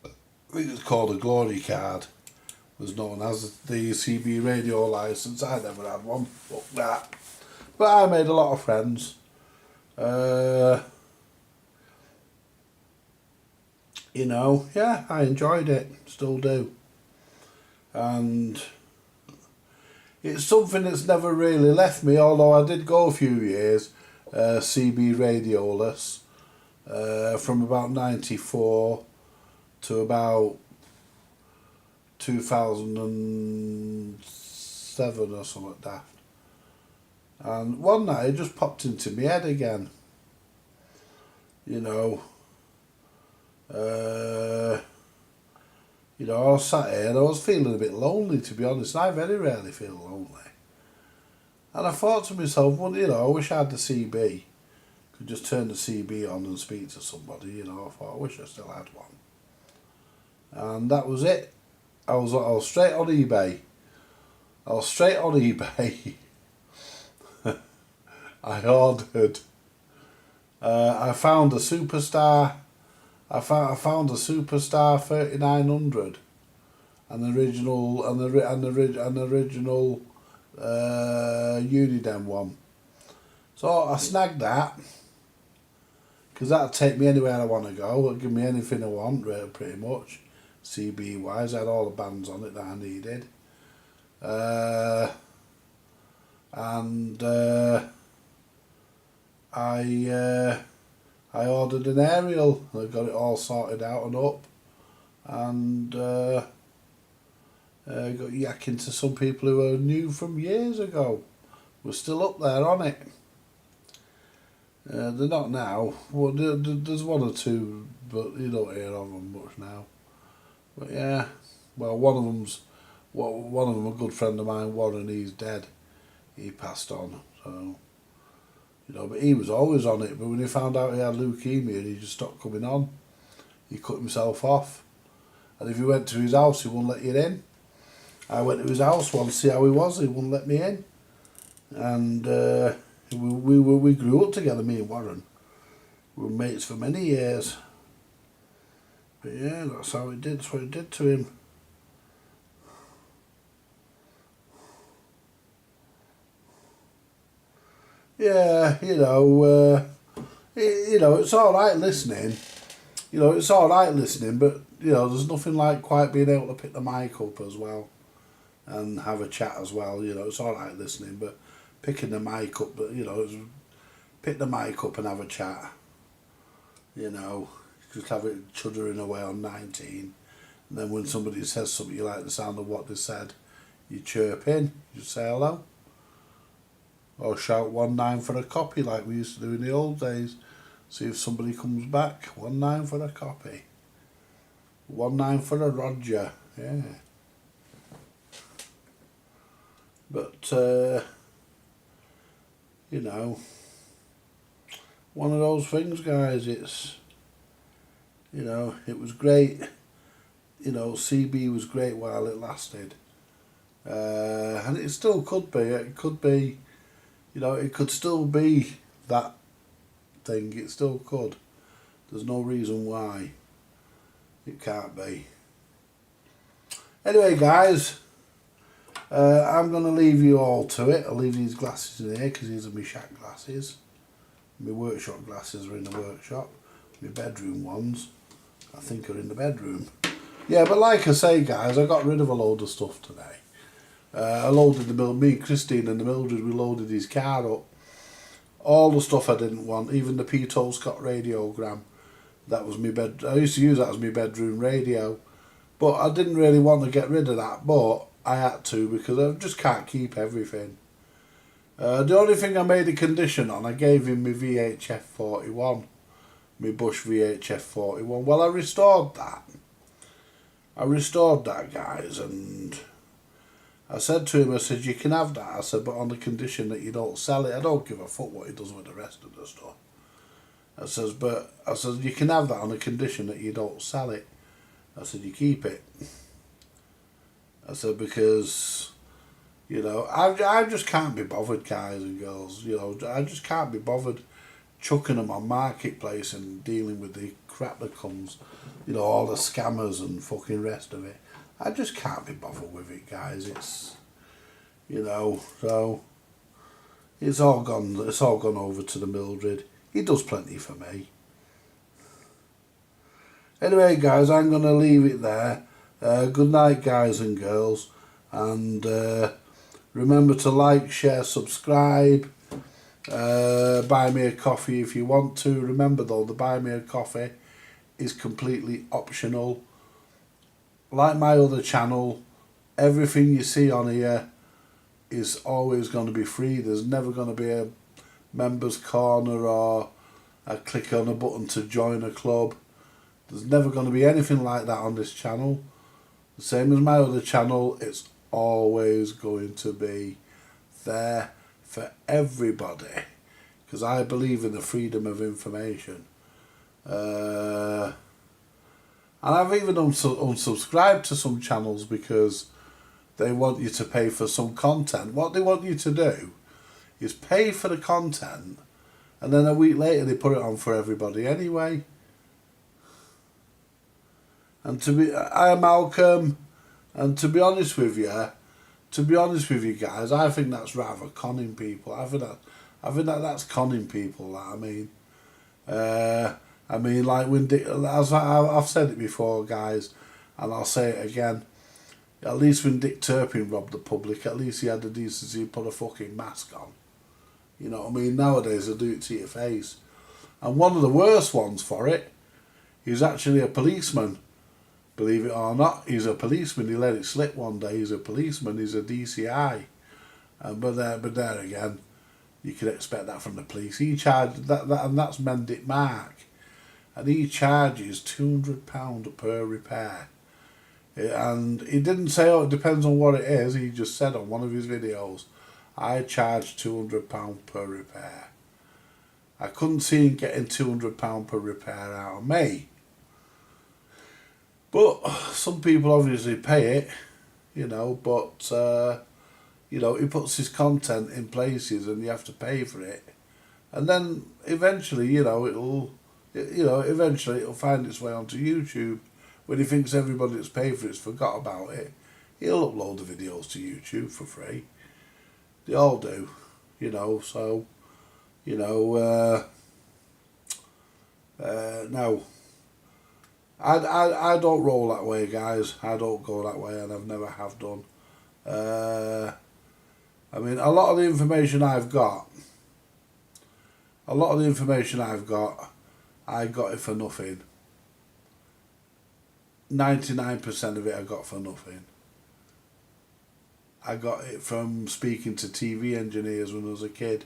Speaker 3: I think it's called a glory card. Was known as the CB radio licence. I never had one. Fuck that. But I made a lot of friends. You know, yeah, I enjoyed it. Still do. And it's something that's never really left me, although I did go a few years CB radioless from about 94 to about 2007 or something like that. And one night it just popped into my head again. You know, I was sat here and I was feeling a bit lonely, to be honest. I very rarely feel lonely. And I thought to myself, well, you know, I wish I had the CB. Could just turn the CB on and speak to somebody, you know. I thought, I wish I still had one. And that was it. I was straight on eBay. I ordered. I found a Superstar. I found a Superstar 3900, an original Unidem one. So I snagged that because that'd take me anywhere I want to go. It'll give me anything I want, really, pretty much. CB wise, I had all the bands on it that I needed. I ordered an aerial. I got it all sorted out and up, and got yakking to some people who I knew from years ago. We're still up there on it. They're not now. Well, there's one or two, but you don't hear of them much now. But yeah, well, one of them, a good friend of mine, Warren. He's dead. He passed on. So, you know, but he was always on it. But when he found out he had leukemia, he just stopped coming on. he cut himself off. And if you went to his house, he wouldn't let you in. I went to his house once to see how he was. He wouldn't let me in. And we grew up together, me and Warren. We were mates for many years. But yeah, that's how it did. That's what it did to him. Yeah, it's all right listening. It's all right listening, but there's nothing like quite being able to pick the mic up as well, and have a chat as well. It's all right listening, but picking the mic up, pick the mic up and have a chat. Just have it chuddering away on 19, and then when somebody says something you like the sound of what they said, you chirp in, you say hello. Or shout 19 for a copy like we used to do in the old days. See if somebody comes back. 19 for a copy. 19 for a Roger. Yeah. But, one of those things, guys, it's, it was great. CB was great while it lasted. And it still could be. It could be. It could still be that thing. It still could. There's no reason why it can't be. Anyway, guys, I'm going to leave you all to it. I'll leave these glasses in here because these are my shack glasses. My workshop glasses are in the workshop. My bedroom ones, I think, are in the bedroom. Yeah, but like I say, guys, I got rid of a load of stuff today. I loaded me, Christine and the Mildred, we loaded his car up. All the stuff I didn't want, even the Pete Scott radiogram. That was my bed. I used to use that as my bedroom radio. But I didn't really want to get rid of that, but I had to because I just can't keep everything. The only thing I made a condition on, I gave him my VHF 41. My Bush VHF 41. Well, I restored that. Guys, and I said to him, I said, you can have that. I said, but on the condition that you don't sell it. I don't give a fuck what he does with the rest of the stuff. I said, you can have that on the condition that you don't sell it. I said, you keep it. I said, because, I just can't be bothered, guys and girls. I just can't be bothered chucking them on Marketplace and dealing with the crap that comes, all the scammers and fucking rest of it. I just can't be bothered with it, guys. It's, so it's all gone over to the Mildred. He does plenty for me. Anyway, guys, I'm going to leave it there. Good night, guys and girls. And remember to like, share, subscribe. Buy me a coffee if you want to. Remember, though, the buy me a coffee is completely optional. Like my other channel, everything you see on here is always going to be free. There's never going to be a members corner or a click on a button to join a club. There's never going to be anything like that on this channel. The same as my other channel, it's always going to be there for everybody. Because I believe in the freedom of information. And I've even unsubscribed to some channels because they want you to pay for some content. What they want you to do is pay for the content, and then a week later they put it on for everybody anyway. And I am Malcolm, and to be honest with you guys, I think that's rather conning people. I think that's conning people. Like when Dick, as I've said it before, guys, and I'll say it again. At least when Dick Turpin robbed the public, at least he had the decency to put a fucking mask on. You know what I mean? Nowadays they'll do it to your face. And one of the worst ones for it, he's actually a policeman. Believe it or not, he's a policeman. He let it slip one day. He's a policeman. He's a DCI. But there again, you could expect that from the police. He charged that and that's Mendick Mark. And he charges £200 per repair. And he didn't say, it depends on what it is. He just said on one of his videos, I charge £200 per repair. I couldn't see him getting £200 per repair out of me. But some people obviously pay it, you know, but you know, he puts his content in places and you have to pay for it. And then eventually, you know, eventually it'll find its way onto YouTube. When he thinks everybody that's paid for it's forgot about it, he'll upload the videos to YouTube for free. They all do, you know, so, you know, no. I don't roll that way, guys. I don't go that way, and I've never have done. I mean, a lot of the information I've got, I got it for nothing. 99% of it I got for nothing. I got it from speaking to TV engineers when I was a kid.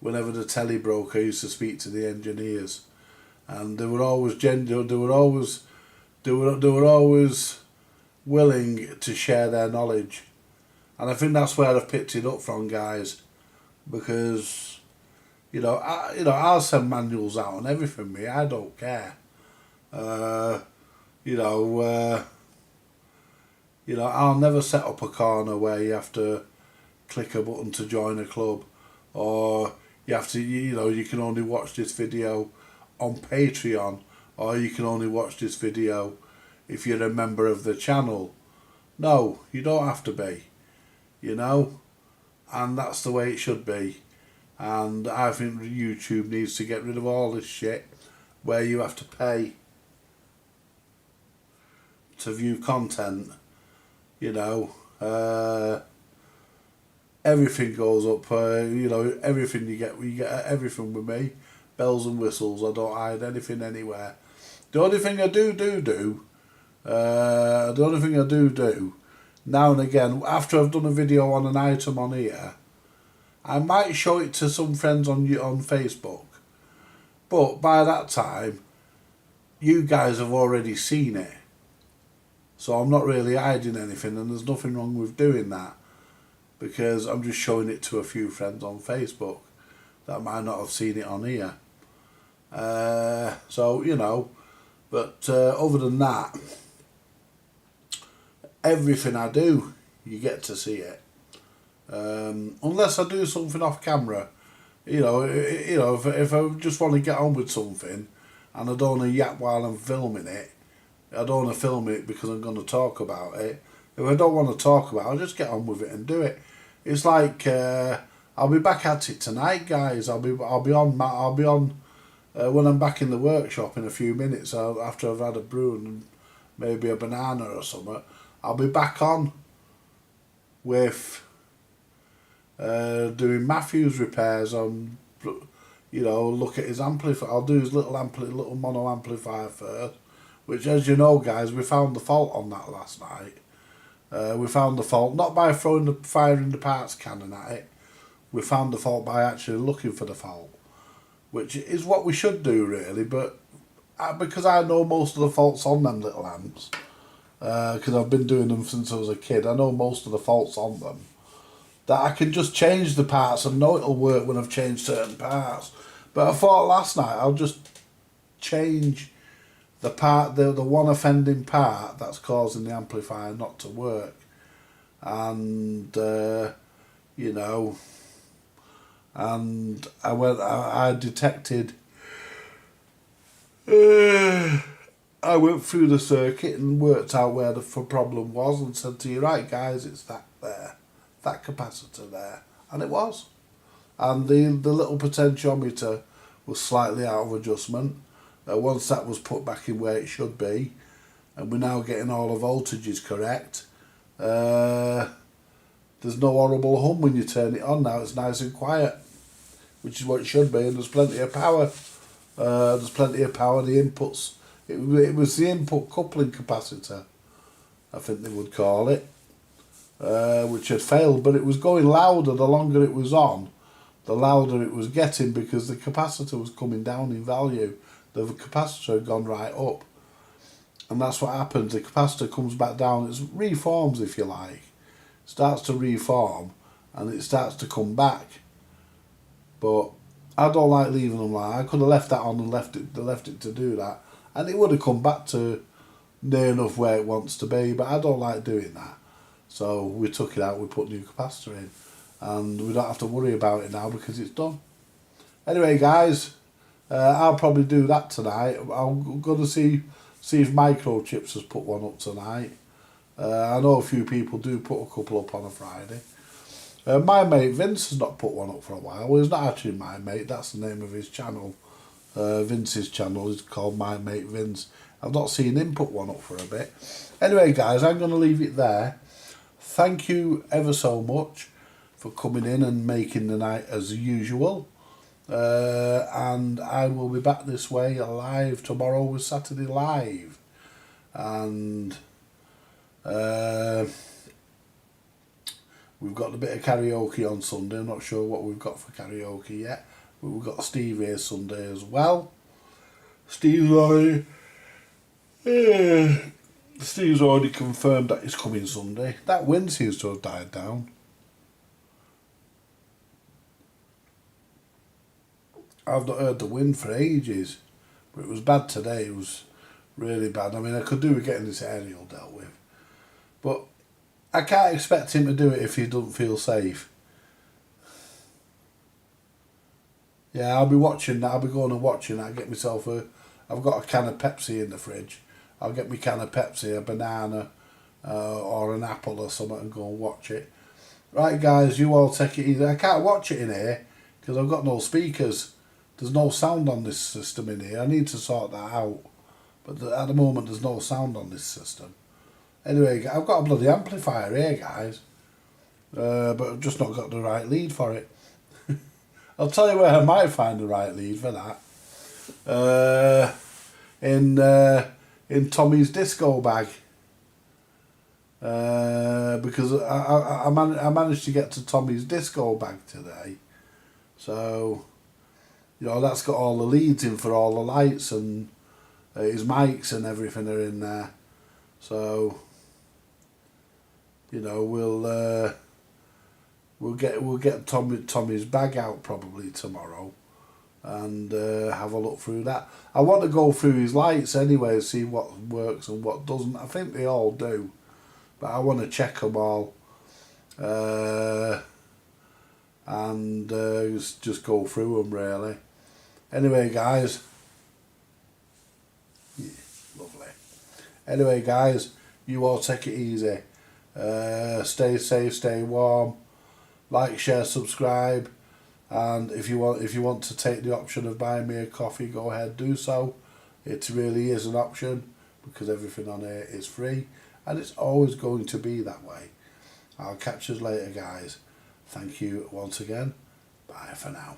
Speaker 3: Whenever the telly broke, I used to speak to the engineers, and they were always they were always willing to share their knowledge, and I think that's where I've picked it up from, guys, because I'll send manuals out on everything. Me, I don't care. I'll never set up a corner where you have to click a button to join a club, or you have to, you can only watch this video on Patreon, or you can only watch this video if you're a member of the channel. No, you don't have to be, and that's the way it should be. And I think YouTube needs to get rid of all this shit where you have to pay to view content. Everything goes up. Everything you get everything with me, bells and whistles. I don't hide anything anywhere. The only thing I do now and again, after I've done a video on an item on here, I might show it to some friends on Facebook, but by that time, you guys have already seen it. So I'm not really hiding anything, and there's nothing wrong with doing that, because I'm just showing it to a few friends on Facebook that might not have seen it on here. But other than that, everything I do, you get to see it. Unless I do something off camera, if I just want to get on with something and I don't want to yap while I'm filming it, I don't want to film it because I'm going to talk about it. If I don't want to talk about it, I'll just get on with it and do it. It's like I'll be back at it tonight, guys. I'll be on when I'm back in the workshop in a few minutes. After I've had a brew and maybe a banana or something, I'll be back on with doing Matthew's repairs on. Look at his amplifier. I'll do his little mono amplifier first. Which, as you know, guys, we found the fault on that last night. We found the fault not by firing the parts cannon at it. We found the fault by actually looking for the fault, which is what we should do, really. But because I know most of the faults on them little amps, because I've been doing them since I was a kid, I know most of the faults on them. That I can just change the parts and know it'll work when I've changed certain parts. But I thought last night I'll just change the part, the one offending part that's causing the amplifier not to work, and and I detected. I went through the circuit and worked out where the problem was, and said to you, right, guys, it's that there, that capacitor there, and it was, and the little potentiometer was slightly out of adjustment. Once that was put back in where it should be, and we're now getting all the voltages correct, there's no horrible hum when you turn it on now. It's nice and quiet, which is what it should be, and there's plenty of power. The inputs, it was the input coupling capacitor, I think they would call it, which had failed, but it was going louder the longer it was on, the louder it was getting, because the capacitor was coming down in value. The capacitor had gone right up, and that's what happens. The capacitor comes back down. It reforms, if you like, starts to reform, and it starts to come back. But I don't like leaving them like. I could have left that on and left it to do that, and it would have come back to near enough where it wants to be, but I don't like doing that. So we took it out, we put new capacitor in, and we don't have to worry about it now because it's done. Anyway, guys, I'll probably do that tonight. I'm going to see if Microchips has put one up tonight. I know a few people do put a couple up on a Friday. My mate Vince has not put one up for a while. Well, he's not actually my mate, that's the name of his channel. Vince's channel is called My Mate Vince. I've not seen him put one up for a bit. Anyway, guys, I'm going to leave it there. Thank you ever so much for coming in and making the night as usual. And I will be back this way live tomorrow with Saturday Live. And we've got a bit of karaoke on Sunday. I'm not sure what we've got for karaoke yet. But we've got Steve here Sunday as well. Steve's already confirmed that he's coming Sunday. That wind seems to have died down. I've not heard the wind for ages, but it was bad today. It was really bad. I mean, I could do with getting this aerial dealt with, but I can't expect him to do it if he doesn't feel safe. Yeah, I'll be watching that. I'll be going and watching that. Get myself I've got a can of Pepsi in the fridge. I'll get me can of Pepsi, a banana, or an apple or something, and go and watch it. Right, guys, you all take it easy. I can't watch it in here because I've got no speakers. There's no sound on this system in here. I need to sort that out. But at the moment, there's no sound on this system. Anyway, I've got a bloody amplifier here, guys. But I've just not got the right lead for it. I'll tell you where I might find the right lead for that. In Tommy's disco bag. Because I managed to get to Tommy's disco bag today. So, you know, that's got all the leads in for all the lights, and his mics and everything are in there. So, you know, we'll get Tommy's bag out probably tomorrow, and have a look through that. I want to go through his lights anyway, see what works and what doesn't. I think they all do, but I want to check them all, and just go through them really. Anyway, guys. Yeah, lovely. Anyway, guys, you all take it easy. Stay safe, stay warm. Like, share, subscribe, and if you want to take the option of buying me a coffee, go ahead, do so. It really is an option because everything on here is free, and it's always going to be that way. I'll catch you later, guys. Thank you once again. Bye for now.